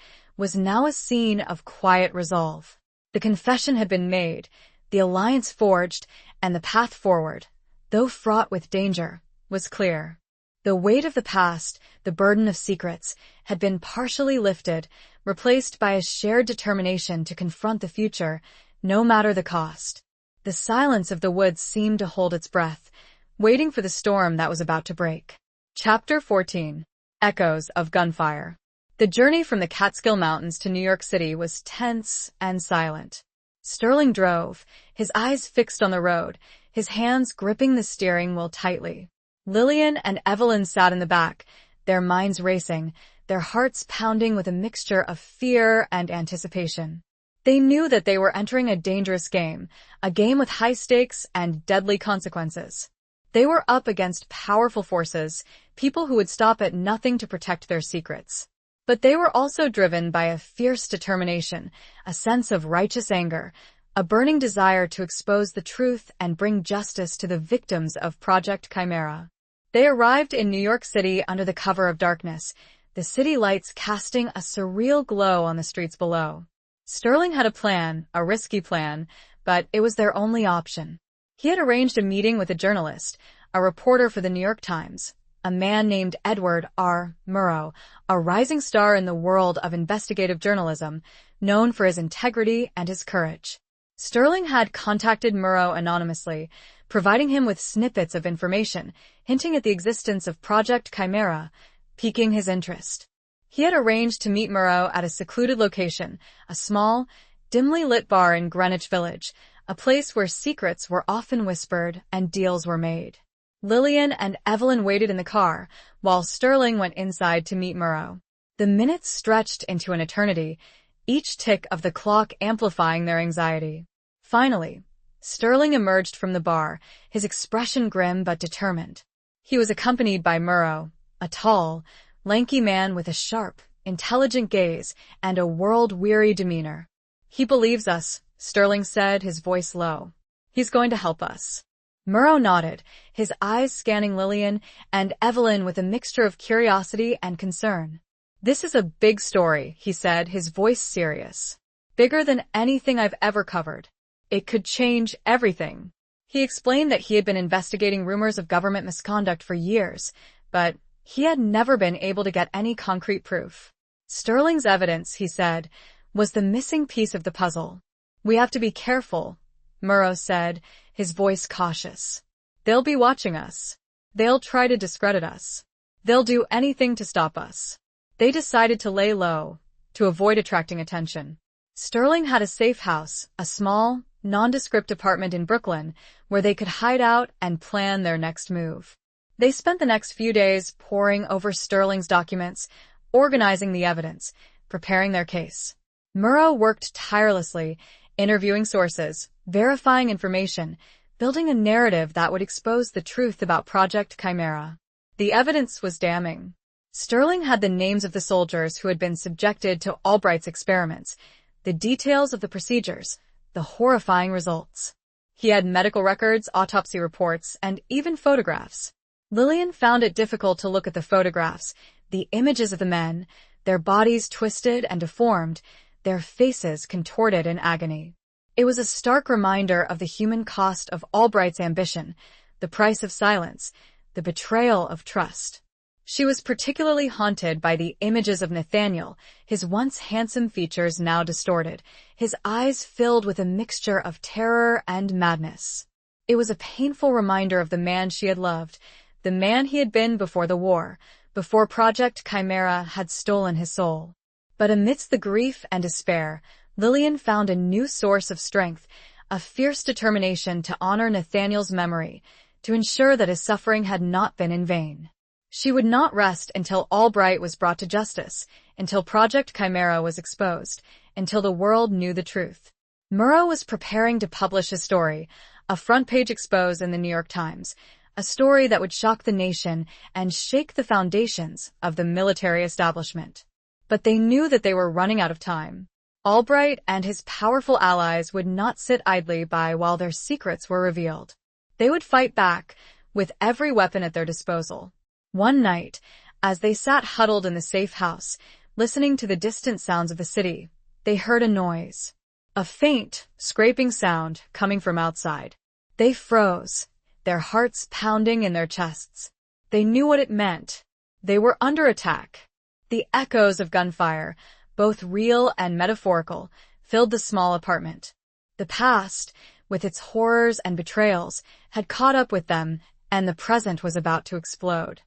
A: was now a scene of quiet resolve. The confession had been made, the alliance forged, and the path forward, though fraught with danger, was clear. The weight of the past, the burden of secrets, had been partially lifted, replaced by a shared determination to confront the future, no matter the cost. The silence of the woods seemed to hold its breath, waiting for the storm that was about to break. Chapter 14. Echoes of Gunfire. The journey from the Catskill Mountains to New York City was tense and silent. Sterling drove, his eyes fixed on the road, his hands gripping the steering wheel tightly. Lillian and Evelyn sat in the back, their minds racing, their hearts pounding with a mixture of fear and anticipation. They knew that they were entering a dangerous game, a game with high stakes and deadly consequences. They were up against powerful forces, people who would stop at nothing to protect their secrets. But they were also driven by a fierce determination, a sense of righteous anger, a burning desire to expose the truth and bring justice to the victims of Project Chimera. They arrived in New York City under the cover of darkness, the city lights casting a surreal glow on the streets below. Sterling had a plan, a risky plan, but it was their only option. He had arranged a meeting with a journalist, a reporter for the New York Times, a man named Edward R. Murrow, a rising star in the world of investigative journalism, known for his integrity and his courage. Sterling had contacted Murrow anonymously, providing him with snippets of information, hinting at the existence of Project Chimera, piquing his interest. He had arranged to meet Murrow at a secluded location, a small, dimly lit bar in Greenwich Village, a place where secrets were often whispered and deals were made. Lillian and Evelyn waited in the car, while Sterling went inside to meet Murrow. The minutes stretched into an eternity, each tick of the clock amplifying their anxiety. Finally, Sterling emerged from the bar, his expression grim but determined. He was accompanied by Murrow, a tall, lanky man with a sharp, intelligent gaze and a world-weary demeanor. "He believes us," Sterling said, his voice low. "He's going to help us." Murrow nodded, his eyes scanning Lillian and Evelyn with a mixture of curiosity and concern. "This is a big story," he said, his voice serious. "Bigger than anything I've ever covered. It could change everything." He explained that he had been investigating rumors of government misconduct for years, but he had never been able to get any concrete proof. Sterling's evidence, he said, was the missing piece of the puzzle. "We have to be careful," Murrow said, his voice cautious. "They'll be watching us. They'll try to discredit us. They'll do anything to stop us." They decided to lay low, to avoid attracting attention. Sterling had a safe house, a small, nondescript apartment in Brooklyn, where they could hide out and plan their next move. They spent the next few days poring over Sterling's documents, organizing the evidence, preparing their case. Murrow worked tirelessly, interviewing sources, verifying information, building a narrative that would expose the truth about Project Chimera. The evidence was damning. Sterling had the names of the soldiers who had been subjected to Aldrics experiments, the details of the procedures, the horrifying results. He had medical records, autopsy reports, and even photographs. Lillian found it difficult to look at the photographs, the images of the men, their bodies twisted and deformed, their faces contorted in agony. It was a stark reminder of the human cost of Aldrich's ambition, the price of silence, the betrayal of trust. She was particularly haunted by the images of Nathaniel, his once handsome features now distorted, his eyes filled with a mixture of terror and madness. It was a painful reminder of the man she had loved, the man he had been before the war, before Project Chimera had stolen his soul. But amidst the grief and despair, Lillian found a new source of strength, a fierce determination to honor Nathaniel's memory, to ensure that his suffering had not been in vain. She would not rest until Aldrich was brought to justice, until Project Chimera was exposed, until the world knew the truth. Murrow was preparing to publish a story, a front-page expose in the New York Times, a story that would shock the nation and shake the foundations of the military establishment. But they knew that they were running out of time. Aldrich and his powerful allies would not sit idly by while their secrets were revealed. They would fight back, with every weapon at their disposal. One night, as they sat huddled in the safe house, listening to the distant sounds of the city, they heard a noise. A faint, scraping sound coming from outside. They froze, their hearts pounding in their chests. They knew what it meant. They were under attack. The echoes of gunfire, both real and metaphorical, filled the small apartment. The past, with its horrors and betrayals, had caught up with them, and the present was about to explode.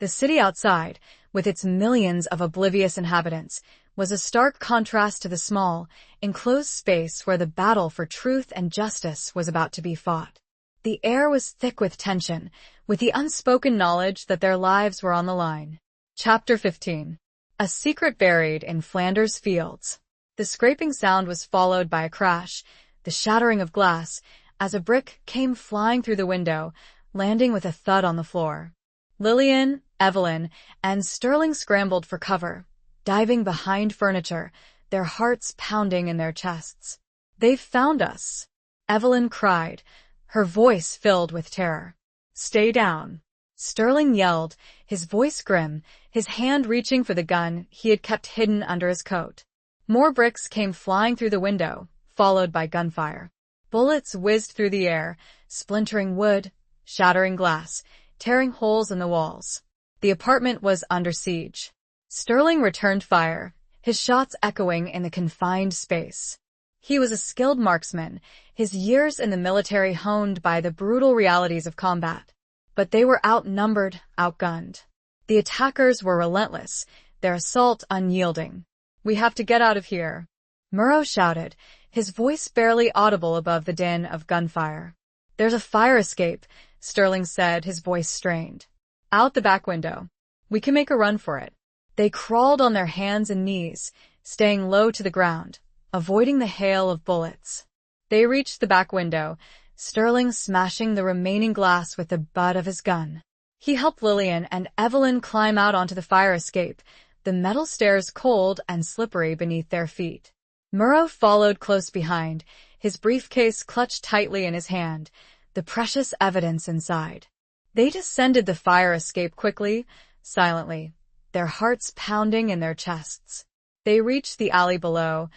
A: The city outside, with its millions of oblivious inhabitants, was a stark contrast to the small, enclosed space where the battle for truth and justice was about to be fought. The air was thick with tension, with the unspoken knowledge that their lives were on the line. Chapter 15. A secret buried in Flanders Fields. The scraping sound was followed by a crash, the shattering of glass, as a brick came flying through the window, landing with a thud on the floor. Lillian, Evelyn, and Sterling scrambled for cover, diving behind furniture, their hearts pounding in their chests. "They've found us!" Evelyn cried, her voice filled with terror. "Stay down!" Sterling yelled, his voice grim, his hand reaching for the gun he had kept hidden under his coat. More bricks came flying through the window, followed by gunfire. Bullets whizzed through the air, splintering wood, shattering glass, tearing holes in the walls. The apartment was under siege. Sterling returned fire, his shots echoing in the confined space. He was a skilled marksman, his years in the military honed by the brutal realities of combat. But they were outnumbered, outgunned. The attackers were relentless, their assault unyielding. "We have to get out of here," Murrow shouted, his voice barely audible above the din of gunfire. "There's a fire escape," Sterling said, his voice strained. "Out the back window. We can make a run for it." They crawled on their hands and knees, staying low to the ground, avoiding the hail of bullets. They reached the back window, Sterling smashing the remaining glass with the butt of his gun. He helped Lillian and Evelyn climb out onto the fire escape, the metal stairs cold and slippery beneath their feet. Murrow followed close behind, his briefcase clutched tightly in his hand, the precious evidence inside. They descended the fire escape quickly, silently, their hearts pounding in their chests. They reached the alley below,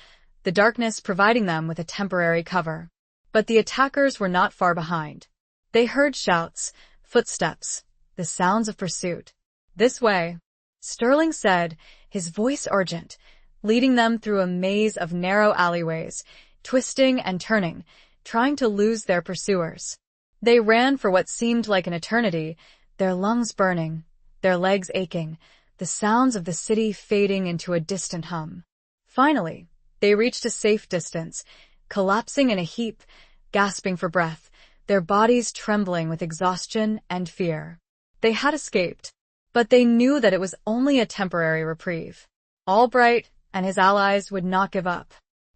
A: the darkness providing them with a temporary cover. But the attackers were not far behind. They heard shouts, footsteps, the sounds of pursuit. "This way," Sterling said, his voice urgent, leading them through a maze of narrow alleyways, twisting and turning, trying to lose their pursuers. They ran for what seemed like an eternity, their lungs burning, their legs aching, the sounds of the city fading into a distant hum. Finally, they reached a safe distance, collapsing in a heap, gasping for breath, their bodies trembling with exhaustion and fear. They had escaped, but they knew that it was only a temporary reprieve. Aldrics and his allies would not give up.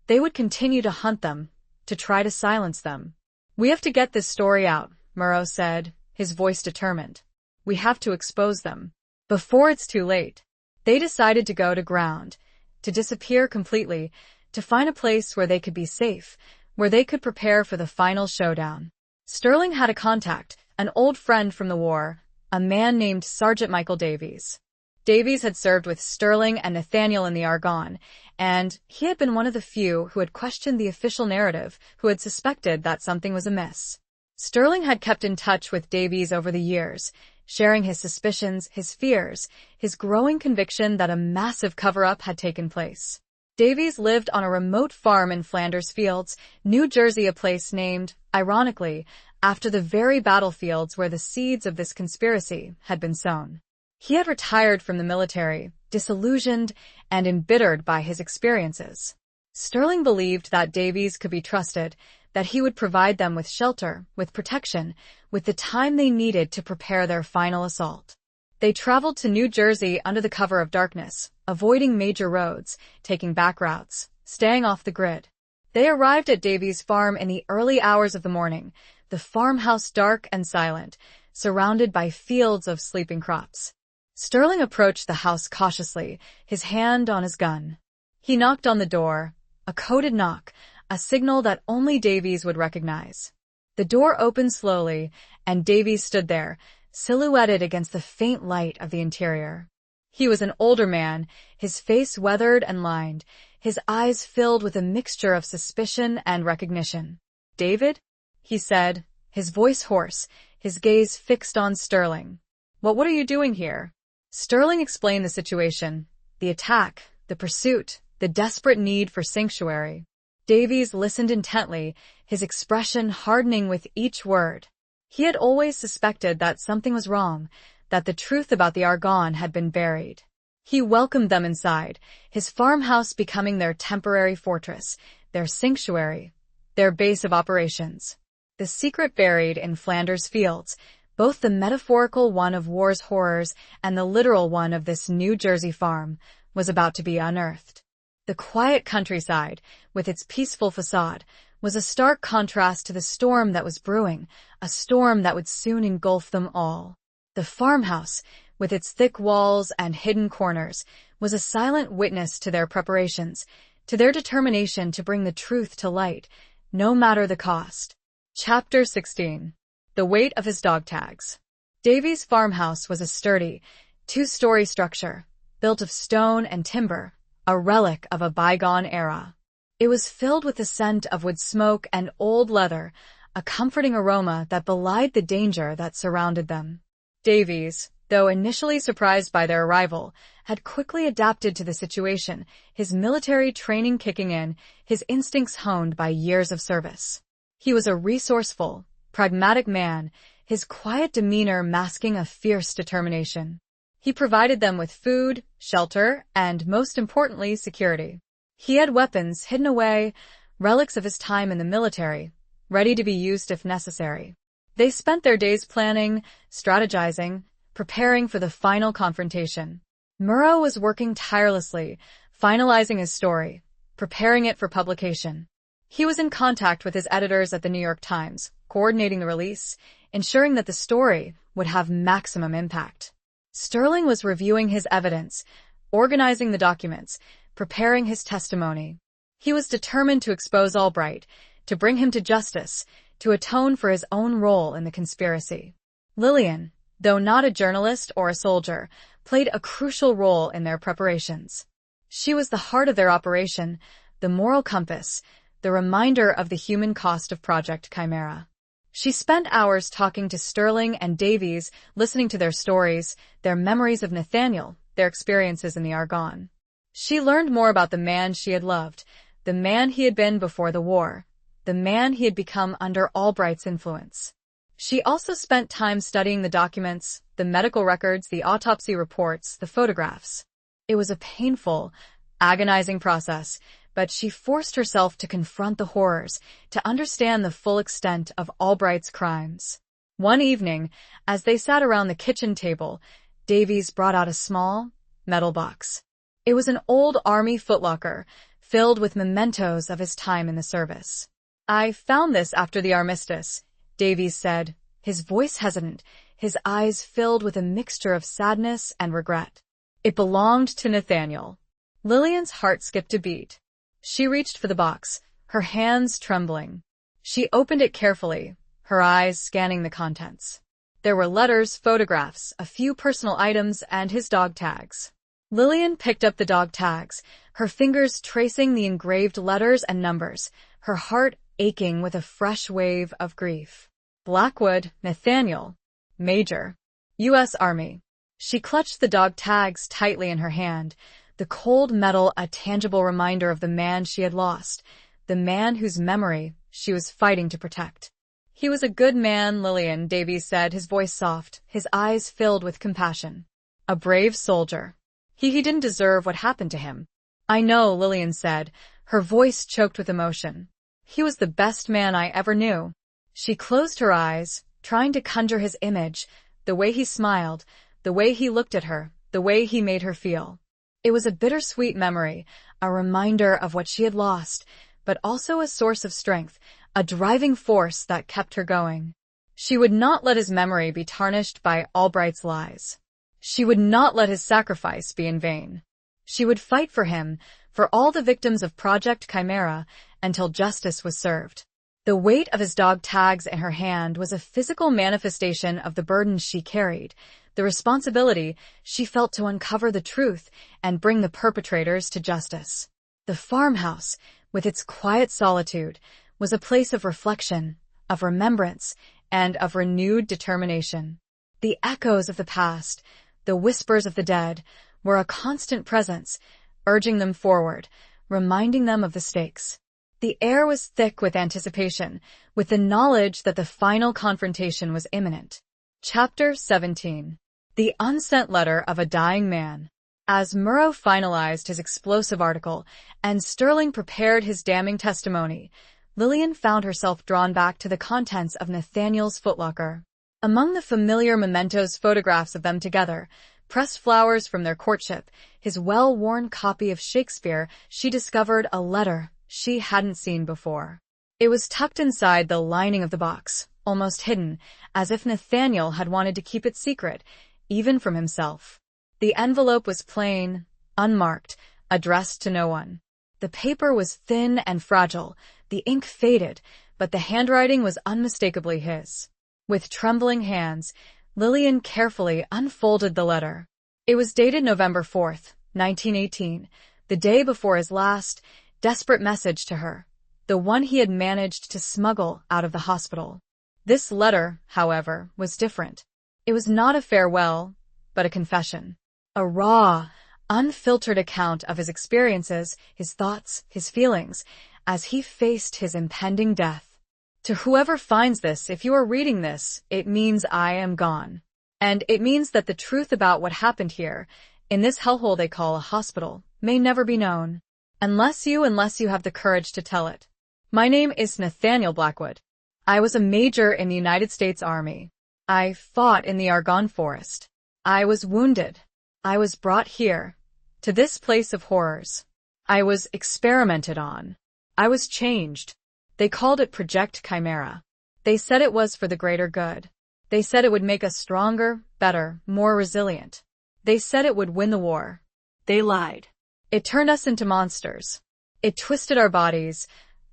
A: They would continue to hunt them, to try to silence them. "We have to get this story out," Murrow said, his voice determined. "We have to expose them. Before it's too late." They decided to go to ground, to disappear completely, to find a place where they could be safe, where they could prepare for the final showdown. Sterling had a contact, an old friend from the war, a man named Sergeant Michael Davies. Davies had served with Sterling and Nathaniel in the Argonne, and he had been one of the few who had questioned the official narrative, who had suspected that something was amiss. Sterling had kept in touch with Davies over the years, sharing his suspicions, his fears, his growing conviction that a massive cover-up had taken place. Davies lived on a remote farm in Flanders Fields, New Jersey, a place named, ironically, after the very battlefields where the seeds of this conspiracy had been sown. He had retired from the military, disillusioned and embittered by his experiences. Sterling believed that Davies could be trusted, that he would provide them with shelter, with protection, with the time they needed to prepare their final assault. They traveled to New Jersey under the cover of darkness, avoiding major roads, taking back routes, staying off the grid. They arrived at Davies' farm in the early hours of the morning, the farmhouse dark and silent, surrounded by fields of sleeping crops. Sterling approached the house cautiously, his hand on his gun. He knocked on the door, a coded knock, a signal that only Davies would recognize. The door opened slowly, and Davies stood there, silhouetted against the faint light of the interior. He was an older man, his face weathered and lined, his eyes filled with a mixture of suspicion and recognition. "David?" he said, his voice hoarse, his gaze fixed on Sterling. What are you doing here?" Sterling explained the situation, the attack, the pursuit, the desperate need for sanctuary. Davies listened intently, his expression hardening with each word. He had always suspected that something was wrong, that the truth about the Argonne had been buried. He welcomed them inside, his farmhouse becoming their temporary fortress, their sanctuary, their base of operations. The secret buried in Flanders Fields, both the metaphorical one of war's horrors and the literal one of this New Jersey farm, was about to be unearthed. The quiet countryside, with its peaceful facade, was a stark contrast to the storm that was brewing, a storm that would soon engulf them all. The farmhouse, with its thick walls and hidden corners, was a silent witness to their preparations, to their determination to bring the truth to light, no matter the cost. Chapter 16. The Weight of His Dog Tags. Davy's farmhouse was a sturdy, two-story structure, built of stone and timber, a relic of a bygone era. It was filled with the scent of wood smoke and old leather, a comforting aroma that belied the danger that surrounded them. Davies, though initially surprised by their arrival, had quickly adapted to the situation, his military training kicking in, his instincts honed by years of service. He was a resourceful, pragmatic man, his quiet demeanor masking a fierce determination. He provided them with food, shelter, and, most importantly, security. He had weapons hidden away, relics of his time in the military, ready to be used if necessary. They spent their days planning, strategizing, preparing for the final confrontation. Murrow was working tirelessly, finalizing his story, preparing it for publication. He was in contact with his editors at the New York Times, coordinating the release, ensuring that the story would have maximum impact. Sterling was reviewing his evidence, organizing the documents, preparing his testimony. He was determined to expose Albright, to bring him to justice, to atone for his own role in the conspiracy. Lillian, though not a journalist or a soldier, played a crucial role in their preparations. She was the heart of their operation, the moral compass, the reminder of the human cost of Project Chimera. She spent hours talking to Sterling and Davies, listening to their stories, their memories of Nathaniel, their experiences in the Argonne. She learned more about the man she had loved, the man he had been before the war, the man he had become under Albright's influence. She also spent time studying the documents, the medical records, the autopsy reports, the photographs. It was a painful, agonizing process, but she forced herself to confront the horrors, to understand the full extent of Albright's crimes. One evening, as they sat around the kitchen table, Davies brought out a small, metal box. It was an old army footlocker, filled with mementos of his time in the service. "I found this after the armistice," Davies said, his voice hesitant, his eyes filled with a mixture of sadness and regret. "It belonged to Nathaniel." Lillian's heart skipped a beat. She reached for the box, her hands trembling. She opened it carefully, her eyes scanning the contents. There were letters, photographs, a few personal items, and his dog tags. Lillian picked up the dog tags, her fingers tracing the engraved letters and numbers, her heart aching with a fresh wave of grief. Blackwood, Nathaniel, Major, U.S. Army. She clutched the dog tags tightly in her hand, the cold metal a tangible reminder of the man she had lost, the man whose memory she was fighting to protect. "He was a good man, Lillian," Davies said, his voice soft, his eyes filled with compassion. "A brave soldier. He didn't deserve what happened to him." "I know," Lillian said, her voice choked with emotion. "He was the best man I ever knew." She closed her eyes, trying to conjure his image, the way he smiled, the way he looked at her, the way he made her feel. It was a bittersweet memory, a reminder of what she had lost, but also a source of strength, a driving force that kept her going. She would not let his memory be tarnished by Albright's lies. She would not let his sacrifice be in vain. She would fight for him, for all the victims of Project Chimera, until justice was served. The weight of his dog tags in her hand was a physical manifestation of the burden she carried, the responsibility she felt to uncover the truth and bring the perpetrators to justice. The farmhouse, with its quiet solitude, was a place of reflection, of remembrance, and of renewed determination. The echoes of the past, the whispers of the dead, were a constant presence, urging them forward, reminding them of the stakes. The air was thick with anticipation, with the knowledge that the final confrontation was imminent. Chapter 17. The Unsent Letter of a Dying Man. As Murrow finalized his explosive article and Sterling prepared his damning testimony, Lillian found herself drawn back to the contents of Nathaniel's footlocker. Among the familiar mementos, photographs of them together, Pressed flowers from their courtship, his well-worn copy of Shakespeare, she discovered a letter she hadn't seen before. It was tucked inside the lining of the box, almost hidden, as if Nathaniel had wanted to keep it secret, even from himself. The envelope was plain, unmarked, addressed to no one. The paper was thin and fragile, the ink faded, but the handwriting was unmistakably his. With trembling hands, Lillian carefully unfolded the letter. It was dated November 4th, 1918, the day before his last, desperate message to her, the one he had managed to smuggle out of the hospital. This letter, however, was different. It was not a farewell, but a confession. A raw, unfiltered account of his experiences, his thoughts, his feelings, as he faced his impending death. To whoever finds this, if you are reading this, it means I am gone. And it means that the truth about what happened here, in this hellhole they call a hospital, may never be known. Unless you have the courage to tell it. My name is Nathaniel Blackwood. I was a major in the United States Army. I fought in the Argonne Forest. I was wounded. I was brought here, to this place of horrors. I was experimented on. I was changed. They called it Project Chimera. They said it was for the greater good. They said it would make us stronger, better, more resilient. They said it would win the war. They lied. It turned us into monsters. It twisted our bodies,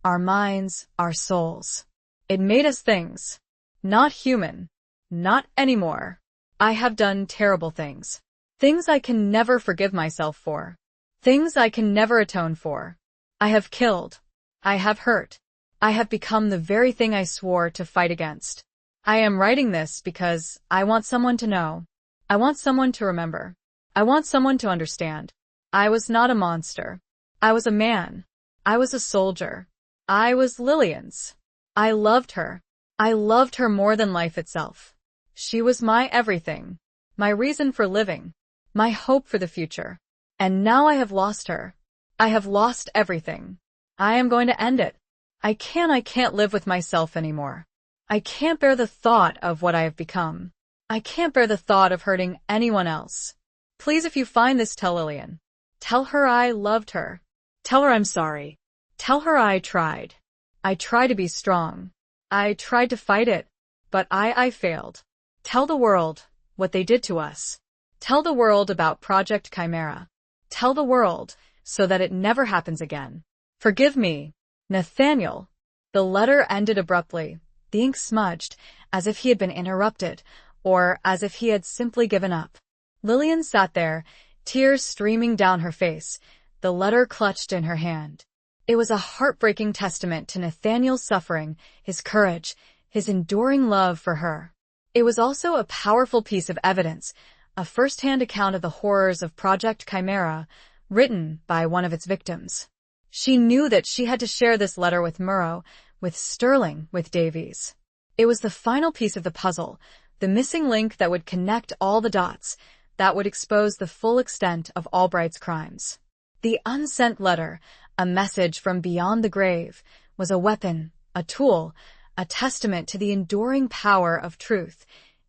A: our minds, our souls. It made us things. Not human. Not anymore. I have done terrible things. Things I can never forgive myself for. Things I can never atone for. I have killed. I have hurt. I have become the very thing I swore to fight against. I am writing this because I want someone to know. I want someone to remember. I want someone to understand. I was not a monster. I was a man. I was a soldier. I was Lillian's. I loved her. I loved her more than life itself. She was my everything. My reason for living. My hope for the future. And now I have lost her. I have lost everything. I am going to end it. I can't live with myself anymore. I can't bear the thought of what I have become. I can't bear the thought of hurting anyone else. Please, if you find this, tell Lillian. Tell her I loved her. Tell her I'm sorry. Tell her I tried. I tried to be strong. I tried to fight it, but I failed. Tell the world what they did to us. Tell the world about Project Chimera. Tell the world so that it never happens again. Forgive me, Nathaniel. The letter ended abruptly, the ink smudged, as if he had been interrupted, or as if he had simply given up. Lillian sat there, tears streaming down her face, the letter clutched in her hand. It was a heartbreaking testament to Nathaniel's suffering, his courage, his enduring love for her. It was also a powerful piece of evidence, a first-hand account of the horrors of Project Chimera, written by one of its victims. She knew that she had to share this letter with Murrow, with Sterling, with Davies. It was the final piece of the puzzle, the missing link that would connect all the dots, that would expose the full extent of Albright's crimes. The unsent letter, a message from beyond the grave, was a weapon, a tool, a testament to the enduring power of truth,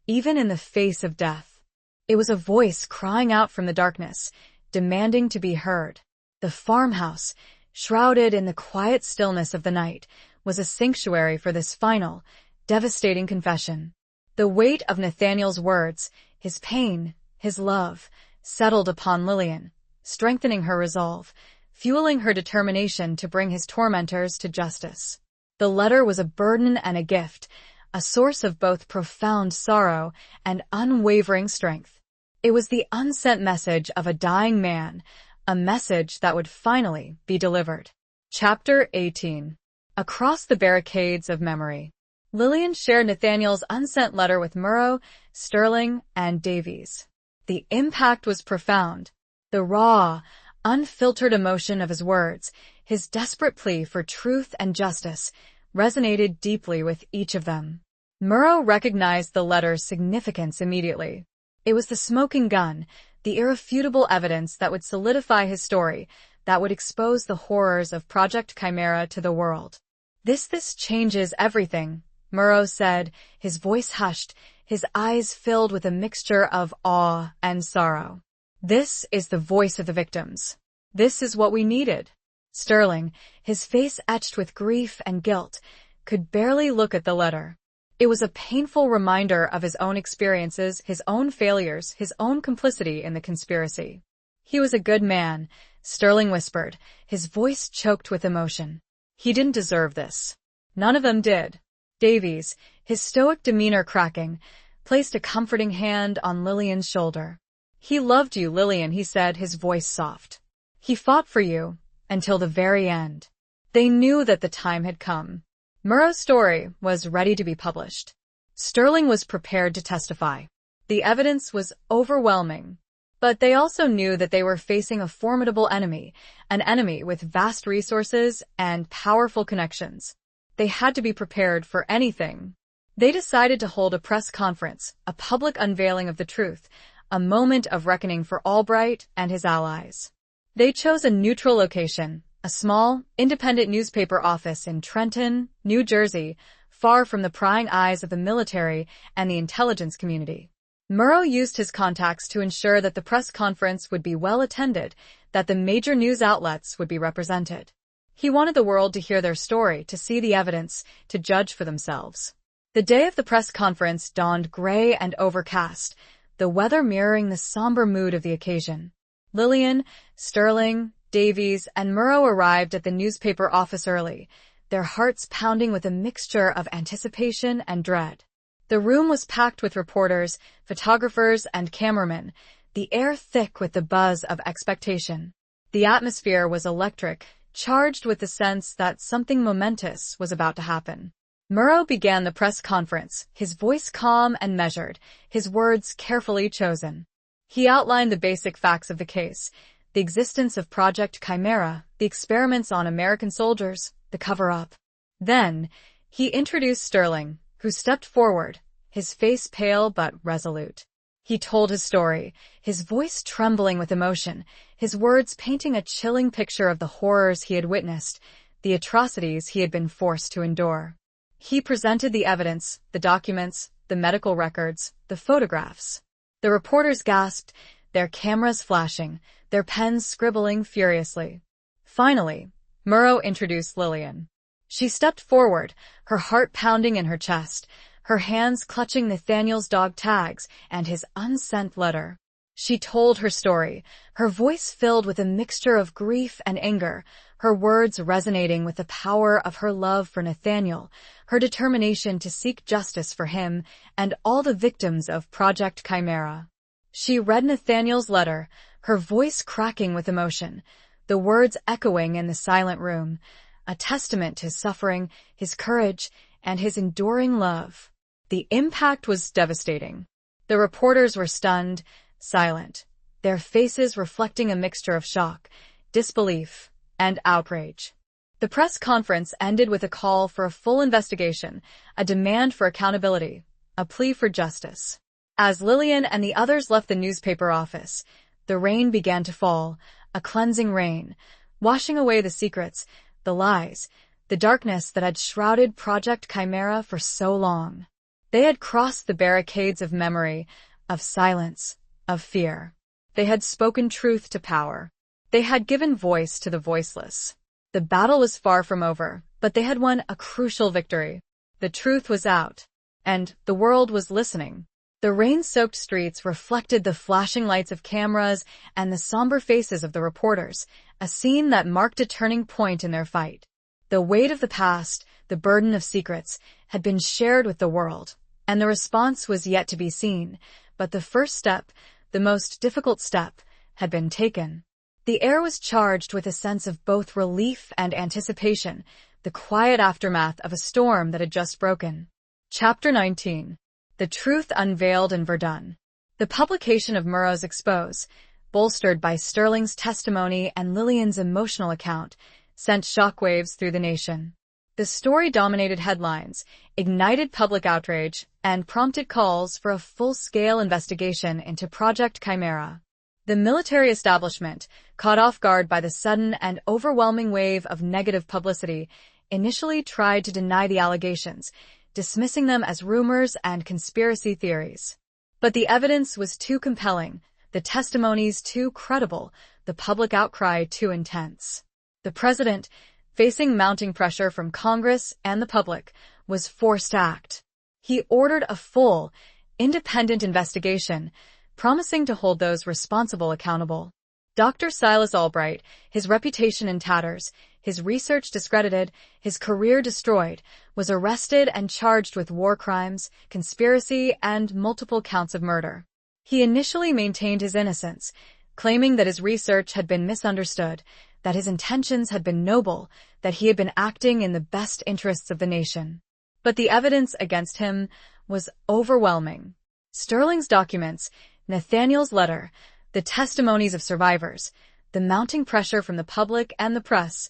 A: even in the face of death. It was a voice crying out from the darkness, demanding to be heard. The farmhouse, shrouded in the quiet stillness of the night, was a sanctuary for this final, devastating confession. The weight of Nathaniel's words, his pain, his love, settled upon Lillian, strengthening her resolve, fueling her determination to bring his tormentors to justice. The letter was a burden and a gift, a source of both profound sorrow and unwavering strength. It was the unsent message of a dying man, a message that would finally be delivered. Chapter 18. Across the barricades of memory. Lillian shared Nathaniel's unsent letter with Murrow, Sterling, and Davies. The impact was profound. The raw, unfiltered emotion of his words, his desperate plea for truth and justice, resonated deeply with each of them. Murrow recognized the letter's significance immediately. It was the smoking gun, the irrefutable evidence that would solidify his story, that would expose the horrors of Project Chimera to the world. This changes everything, Murrow said, his voice hushed, his eyes filled with a mixture of awe and sorrow. "This is the voice of the victims. This is what we needed." Sterling, his face etched with grief and guilt, could barely look at the letter. It was a painful reminder of his own experiences, his own failures, his own complicity in the conspiracy. "He was a good man," Sterling whispered, his voice choked with emotion. "He didn't deserve this. None of them did." Davies, his stoic demeanor cracking, placed a comforting hand on Lillian's shoulder. "He loved you, Lillian," he said, his voice soft. "He fought for you until the very end." They knew that the time had come. Murrow's story was ready to be published. Sterling was prepared to testify. The evidence was overwhelming. But they also knew that they were facing a formidable enemy, an enemy with vast resources and powerful connections. They had to be prepared for anything. They decided to hold a press conference, a public unveiling of the truth, a moment of reckoning for Albright and his allies. They chose a neutral location, a small, independent newspaper office in Trenton, New Jersey, far from the prying eyes of the military and the intelligence community. Murrow used his contacts to ensure that the press conference would be well attended, that the major news outlets would be represented. He wanted the world to hear their story, to see the evidence, to judge for themselves. The day of the press conference dawned gray and overcast, the weather mirroring the somber mood of the occasion. Lillian, Sterling, Davies, and Murrow arrived at the newspaper office early, their hearts pounding with a mixture of anticipation and dread. The room was packed with reporters, photographers, and cameramen, the air thick with the buzz of expectation. The atmosphere was electric, charged with the sense that something momentous was about to happen. Murrow began the press conference, his voice calm and measured, his words carefully chosen. He outlined the basic facts of the case, the existence of Project Chimera, the experiments on American soldiers, the cover-up. Then, he introduced Sterling, who stepped forward, his face pale but resolute. He told his story, his voice trembling with emotion, his words painting a chilling picture of the horrors he had witnessed, the atrocities he had been forced to endure. He presented the evidence, the documents, the medical records, the photographs. The reporters gasped, their cameras flashing, their pens scribbling furiously. Finally, Murrow introduced Lillian. She stepped forward, her heart pounding in her chest, her hands clutching Nathaniel's dog tags and his unsent letter. She told her story, her voice filled with a mixture of grief and anger, her words resonating with the power of her love for Nathaniel, her determination to seek justice for him and all the victims of Project Chimera. She read Nathaniel's letter, her voice cracking with emotion, the words echoing in the silent room, a testament to his suffering, his courage, and his enduring love. The impact was devastating. The reporters were stunned, silent, their faces reflecting a mixture of shock, disbelief, and outrage. The press conference ended with a call for a full investigation, a demand for accountability, a plea for justice. As Lillian and the others left the newspaper office, the rain began to fall, a cleansing rain, washing away the secrets, the lies, the darkness that had shrouded Project Chimera for so long. They had crossed the barricades of memory, of silence, of fear. They had spoken truth to power. They had given voice to the voiceless. The battle was far from over, but they had won a crucial victory. The truth was out, and the world was listening. The rain-soaked streets reflected the flashing lights of cameras and the somber faces of the reporters, a scene that marked a turning point in their fight. The weight of the past, the burden of secrets, had been shared with the world, and the response was yet to be seen, but the first step, the most difficult step, had been taken. The air was charged with a sense of both relief and anticipation, the quiet aftermath of a storm that had just broken. Chapter 19. The Truth Unveiled in Verdun. The publication of Murrow's expose, bolstered by Sterling's testimony and Lillian's emotional account, sent shockwaves through the nation. The story dominated headlines, ignited public outrage, and prompted calls for a full-scale investigation into Project Chimera. The military establishment, caught off guard by the sudden and overwhelming wave of negative publicity, initially tried to deny the allegations, dismissing them as rumors and conspiracy theories. But the evidence was too compelling, the testimonies too credible, the public outcry too intense. The president, facing mounting pressure from Congress and the public, was forced to act. He ordered a full, independent investigation, promising to hold those responsible accountable. Dr. Silas Albright, his reputation in tatters, his research discredited, his career destroyed, was arrested and charged with war crimes, conspiracy, and multiple counts of murder. He initially maintained his innocence, claiming that his research had been misunderstood, that his intentions had been noble, that he had been acting in the best interests of the nation. But the evidence against him was overwhelming. Sterling's documents, Nathaniel's letter, the testimonies of survivors, the mounting pressure from the public and the press,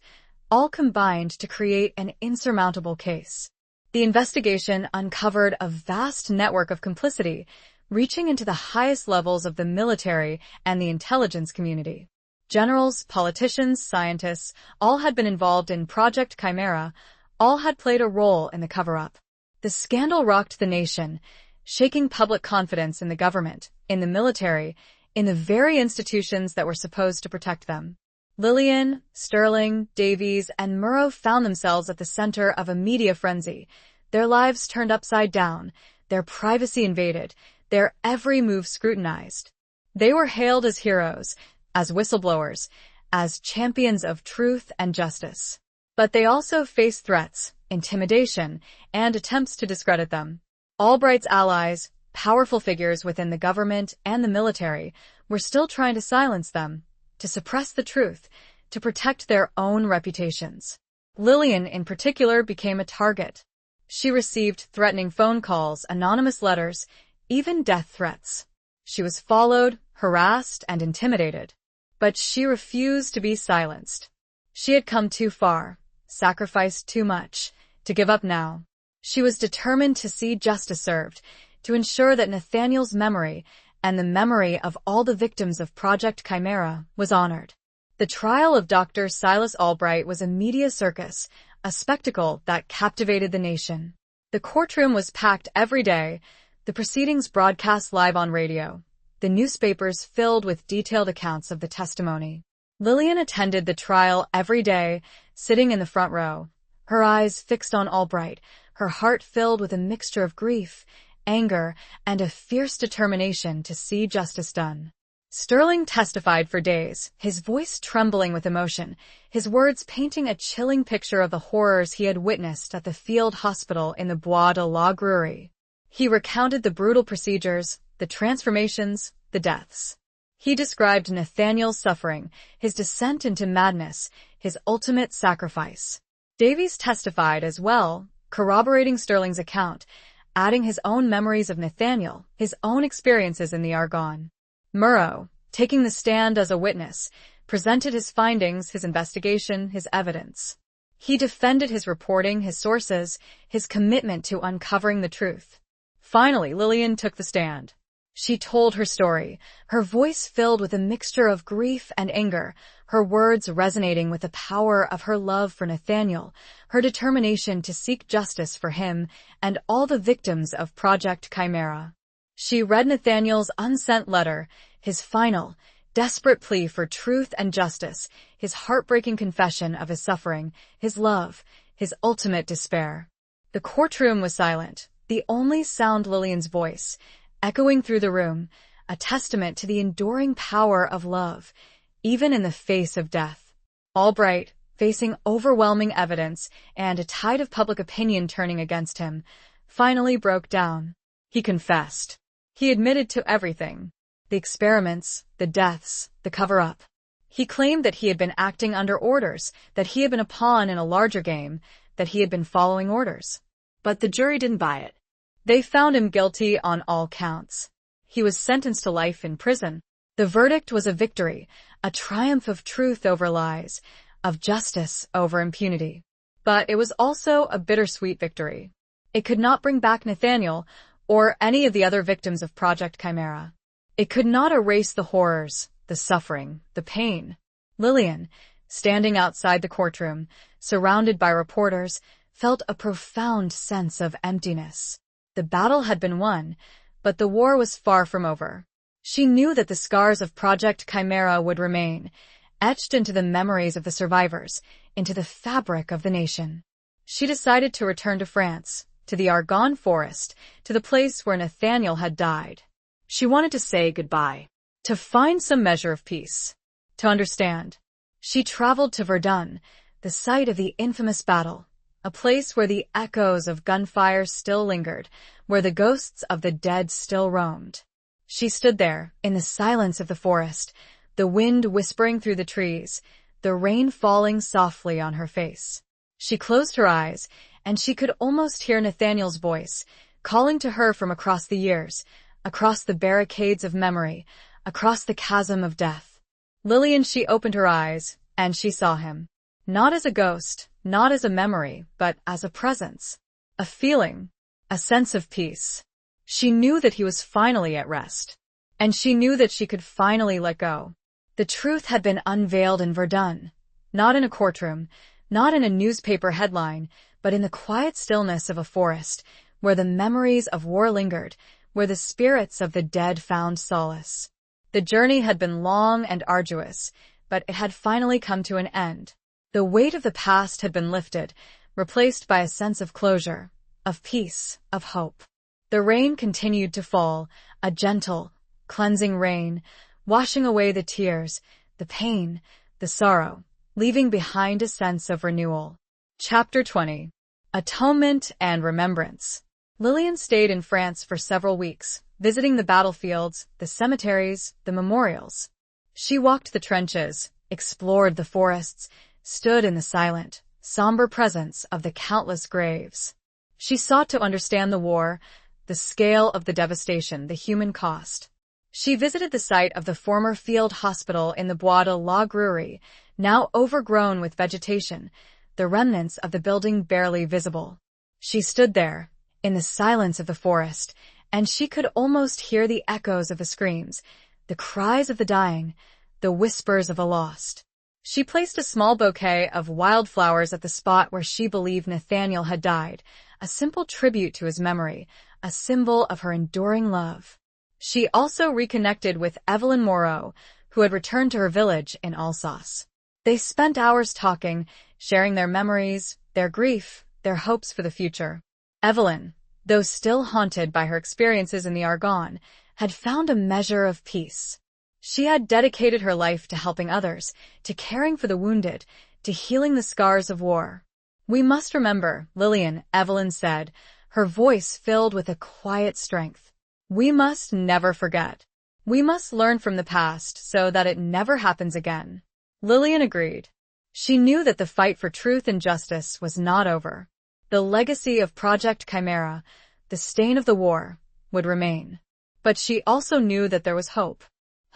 A: all combined to create an insurmountable case. The investigation uncovered a vast network of complicity, reaching into the highest levels of the military and the intelligence community. Generals, politicians, scientists, all had been involved in Project Chimera, all had played a role in the cover-up. The scandal rocked the nation, shaking public confidence in the government, in the military, in the very institutions that were supposed to protect them. Lillian, Sterling, Davies, and Murrow found themselves at the center of a media frenzy, their lives turned upside down, their privacy invaded, their every move scrutinized. They were hailed as heroes, as whistleblowers, as champions of truth and justice. But they also faced threats, intimidation, and attempts to discredit them. Albright's allies, powerful figures within the government and the military, were still trying to silence them, to suppress the truth, to protect their own reputations. Lillian, in particular, became a target. She received threatening phone calls, anonymous letters, even death threats. She was followed, harassed, and intimidated. But she refused to be silenced. She had come too far, sacrificed too much, to give up now. She was determined to see justice served, to ensure that Nathaniel's memory and the memory of all the victims of Project Chimera was honored. The trial of Dr. Silas Albright was a media circus, a spectacle that captivated the nation. The courtroom was packed every day, the proceedings broadcast live on radio, the newspapers filled with detailed accounts of the testimony. Lillian attended the trial every day, sitting in the front row, her eyes fixed on Albright, her heart filled with a mixture of grief, anger, and a fierce determination to see justice done. Sterling testified for days, his voice trembling with emotion, his words painting a chilling picture of the horrors he had witnessed at the field hospital in the Bois de la Gruerie. He recounted the brutal procedures, the transformations, the deaths. He described Nathaniel's suffering, his descent into madness, his ultimate sacrifice. Davies testified as well, corroborating Sterling's account, adding his own memories of Nathaniel, his own experiences in the Argonne. Murrow, taking the stand as a witness, presented his findings, his investigation, his evidence. He defended his reporting, his sources, his commitment to uncovering the truth. Finally, Lillian took the stand. She told her story, her voice filled with a mixture of grief and anger, her words resonating with the power of her love for Nathaniel, her determination to seek justice for him and all the victims of Project Chimera. She read Nathaniel's unsent letter, his final, desperate plea for truth and justice, his heartbreaking confession of his suffering, his love, his ultimate despair. The courtroom was silent, the only sound Lillian's voice, echoing through the room, a testament to the enduring power of love, even in the face of death. Albright, facing overwhelming evidence and a tide of public opinion turning against him, finally broke down. He confessed. He admitted to everything. The experiments, the deaths, the cover-up. He claimed that he had been acting under orders, that he had been a pawn in a larger game, that he had been following orders.
B: But the jury didn't buy it.
A: They found him guilty on all counts. He was sentenced to life in prison. The verdict was a victory, a triumph of truth over lies, of justice over impunity. But it was also a bittersweet victory. It could not bring back Nathaniel or any of the other victims of Project Chimera. It could not erase the horrors, the suffering, the pain. Lillian, standing outside the courtroom, surrounded by reporters, felt a profound sense of emptiness. The battle had been won, but the war was far from over. She knew that the scars of Project Chimera would remain, etched into the memories of the survivors, into the fabric of the nation. She decided to return to France, to the Argonne forest, to the place where Nathaniel had died.
B: She wanted to say goodbye.
A: To find some measure of peace. To understand. She traveled to Verdun, the site of the infamous battle, a place where the echoes of gunfire still lingered, where the ghosts of the dead still roamed. She stood there, in the silence of the forest, the wind whispering through the trees, the rain falling softly on her face. She closed her eyes, and she could almost hear Nathaniel's voice, calling to her from across the years, across the barricades of memory, across the chasm of death. Lillian, she opened her eyes, and she saw him. Not as a ghost, not as a memory, but as a presence. A feeling. A sense of peace. She knew that he was finally at rest. And she knew that she could finally let go. The truth had been unveiled in Verdun. Not in a courtroom, not in a newspaper headline, but in the quiet stillness of a forest, where the memories of war lingered, where the spirits of the dead found solace. The journey had been long and arduous, but it had finally come to an end. The weight of the past had been lifted, replaced by a sense of closure, of peace, of hope. The rain continued to fall, a gentle, cleansing rain, washing away the tears, the pain, the sorrow, leaving behind a sense of renewal. Chapter 20. Atonement and Remembrance. Lillian stayed in France for several weeks, visiting the battlefields, the cemeteries, the memorials. She walked the trenches, explored the forests, stood in the silent, somber presence of the countless graves. She sought to understand the war, the scale of the devastation, the human cost. She visited the site of the former field hospital in the Bois de la Gruerie, now overgrown with vegetation, the remnants of the building barely visible. She stood there, in the silence of the forest, and she could almost hear the echoes of the screams, the cries of the dying, the whispers of the lost. She placed a small bouquet of wildflowers at the spot where she believed Nathaniel had died, a simple tribute to his memory, a symbol of her enduring love. She also reconnected with Evelyn Moreau, who had returned to her village in Alsace. They spent hours talking, sharing their memories, their grief, their hopes for the future. Evelyn, though still haunted by her experiences in the Argonne, had found a measure of peace. She had dedicated her life to helping others, to caring for the wounded, to healing the scars of war. "We must remember," Lillian, Evelyn said, her voice filled with a quiet strength. "We must never forget. We must learn from the past so that it never happens again." Lillian agreed. She knew that the fight for truth and justice was not over. The legacy of Project Chimera, the stain of the war, would remain. But she also knew that there was hope.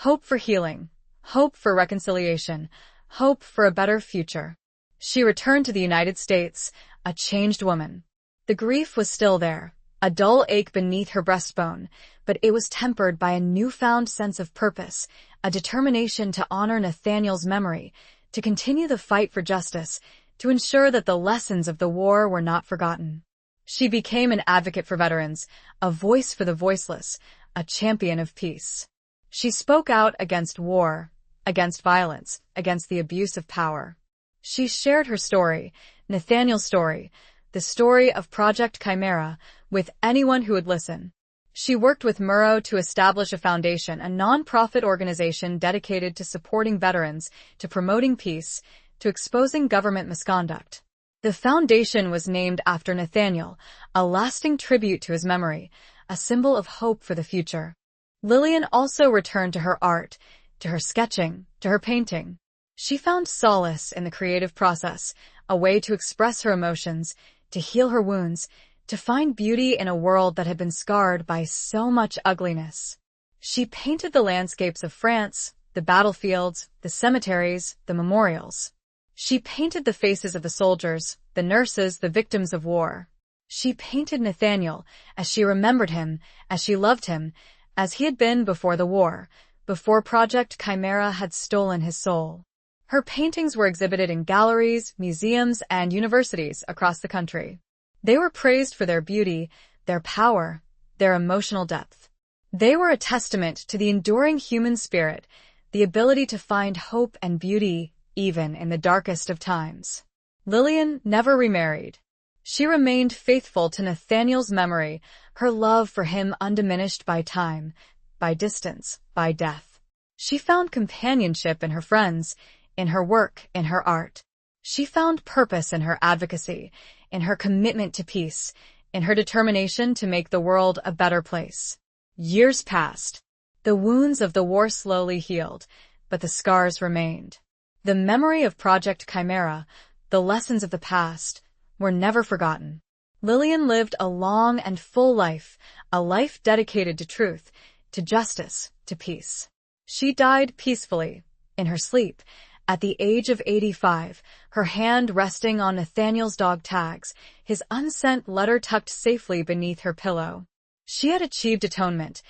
A: Hope for healing, hope for reconciliation, hope for a better future. She returned to the United States, a changed woman. The grief was still there, a dull ache beneath her breastbone, but it was tempered by a newfound sense of purpose, a determination to honor Nathaniel's memory, to continue the fight for justice, to ensure that the lessons of the war were not forgotten. She became an advocate for veterans, a voice for the voiceless, a champion of peace. She spoke out against war, against violence, against the abuse of power. She shared her story, Nathaniel's story, the story of Project Chimera, with anyone who would listen. She worked with Murrow to establish a foundation, a non-profit organization dedicated to supporting veterans, to promoting peace, to exposing government misconduct. The foundation was named after Nathaniel, a lasting tribute to his memory, a symbol of hope for the future. Lillian also returned to her art, to her sketching, to her painting. She found solace in the creative process, a way to express her emotions, to heal her wounds, to find beauty in a world that had been scarred by so much ugliness. She painted the landscapes of France, the battlefields, the cemeteries, the memorials. She painted the faces of the soldiers, the nurses, the victims of war. She painted Nathaniel as she remembered him, as she loved him, as he had been before the war, before Project Chimera had stolen his soul. Her paintings were exhibited in galleries, museums, and universities across the country. They were praised for their beauty, their power, their emotional depth. They were a testament to the enduring human spirit, the ability to find hope and beauty even in the darkest of times. Lillian never remarried. She remained faithful to Nathaniel's memory, her love for him undiminished by time, by distance, by death. She found companionship in her friends, in her work, in her art. She found purpose in her advocacy, in her commitment to peace, in her determination to make the world a better place. Years passed. The wounds of the war slowly healed, but the scars remained. The memory of Project Chimera, the lessons of the past, were never forgotten. Lillian lived a long and full life, a life dedicated to truth, to justice, to peace. She died peacefully, in her sleep, at the age of 85, her hand resting on Nathaniel's dog tags, his unsent letter tucked safely beneath her pillow. She had achieved atonement,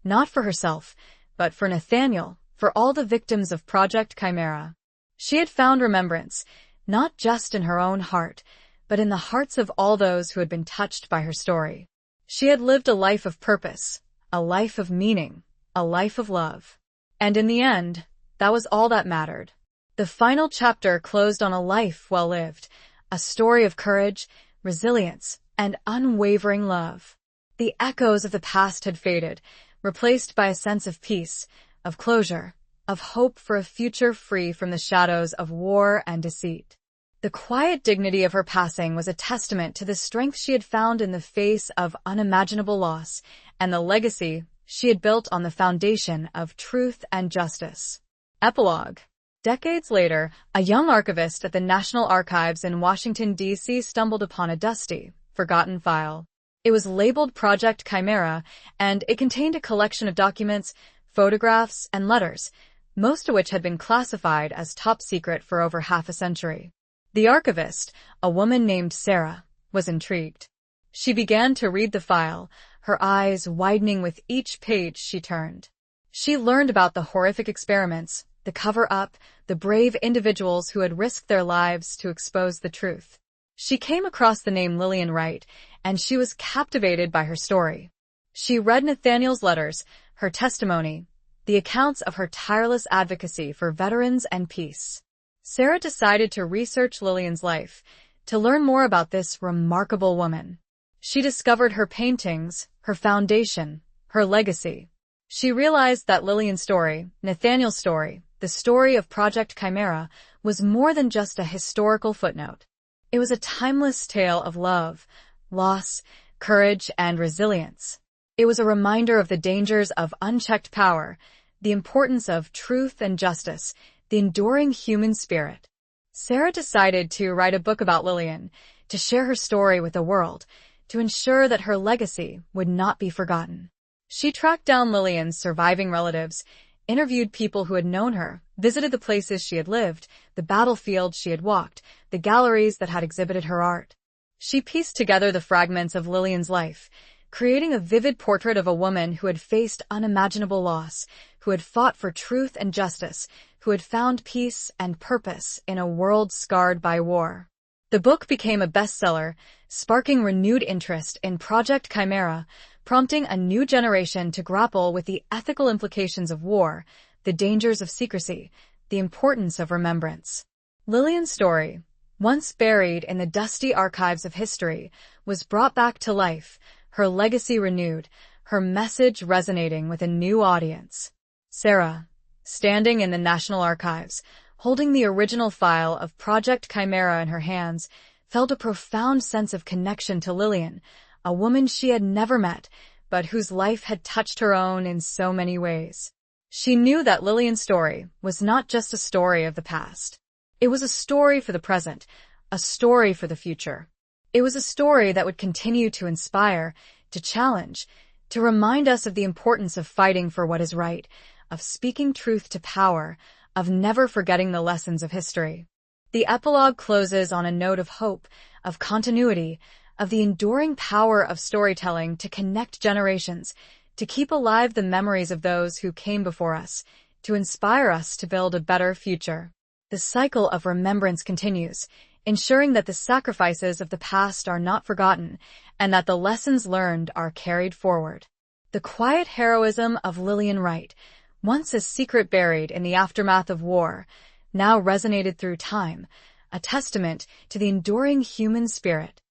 A: not for herself, but for Nathaniel, for all the victims of Project Chimera. She had found remembrance, not just in her own heart, but in the hearts of all those who had been touched by her story. She had lived a life of purpose, a life of meaning, a life of love. And in the end, that was all that mattered. The final chapter closed on a life well lived, a story of courage, resilience, and unwavering love. The echoes of the past had faded, replaced by a sense of peace, of closure, of hope for a future free from the shadows of war and deceit. The quiet dignity of her passing was a testament to the strength she had found in the face of unimaginable loss, and the legacy she had built on the foundation of truth and justice. Epilogue. Decades later, a young archivist at the National Archives in Washington, D.C. stumbled upon a dusty, forgotten file. It was labeled Project Chimera, and it contained a collection of documents, photographs, and letters, most of which had been classified as top secret for over half a century. The archivist, a woman named Sarah, was intrigued. She began to read the file, her eyes widening with each page she turned. She learned about the horrific experiments, the cover-up, the brave individuals who had risked their lives to expose the truth. She came across the name Lillian Wright, and she was captivated by her story. She read Nathaniel's letters, her testimony, the accounts of her tireless advocacy for veterans and peace. Sarah decided to research Lillian's life, to learn more about this remarkable woman. She discovered her paintings, her foundation, her legacy. She realized that Lillian's story, Nathaniel's story, the story of Project Chimera, was more than just a historical footnote. It was a timeless tale of love, loss, courage, and resilience. It was a reminder of the dangers of unchecked power, the importance of truth and justice, the enduring human spirit. Sarah decided to write a book about Lillian, to share her story with the world, to ensure that her legacy would not be forgotten. She tracked down Lillian's surviving relatives, interviewed people who had known her, visited the places she had lived, the battlefields she had walked, the galleries that had exhibited her art. She pieced together the fragments of Lillian's life, creating a vivid portrait of a woman who had faced unimaginable loss, who had fought for truth and justice, who had found peace and purpose in a world scarred by war. The book became a bestseller, sparking renewed interest in Project Chimera, prompting a new generation to grapple with the ethical implications of war, the dangers of secrecy, the importance of remembrance. Lillian's story, once buried in the dusty archives of history, was brought back to life, her legacy renewed, her message resonating with a new audience. Sarah, standing in the National Archives, holding the original file of Project Chimera in her hands, felt a profound sense of connection to Lillian, a woman she had never met, but whose life had touched her own in so many ways. She knew that Lillian's story was not just a story of the past. It was a story for the present, a story for the future. It was a story that would continue to inspire, to challenge, to remind us of the importance of fighting for what is right, of speaking truth to power, of never forgetting the lessons of history. The epilogue closes on a note of hope, of continuity, of the enduring power of storytelling to connect generations, to keep alive the memories of those who came before us, to inspire us to build a better future. The cycle of remembrance continues, ensuring that the sacrifices of the past are not forgotten and that the lessons learned are carried forward. The quiet heroism of Lillian Wright, once a secret buried in the aftermath of war, now resonated through time, a testament to the enduring human spirit.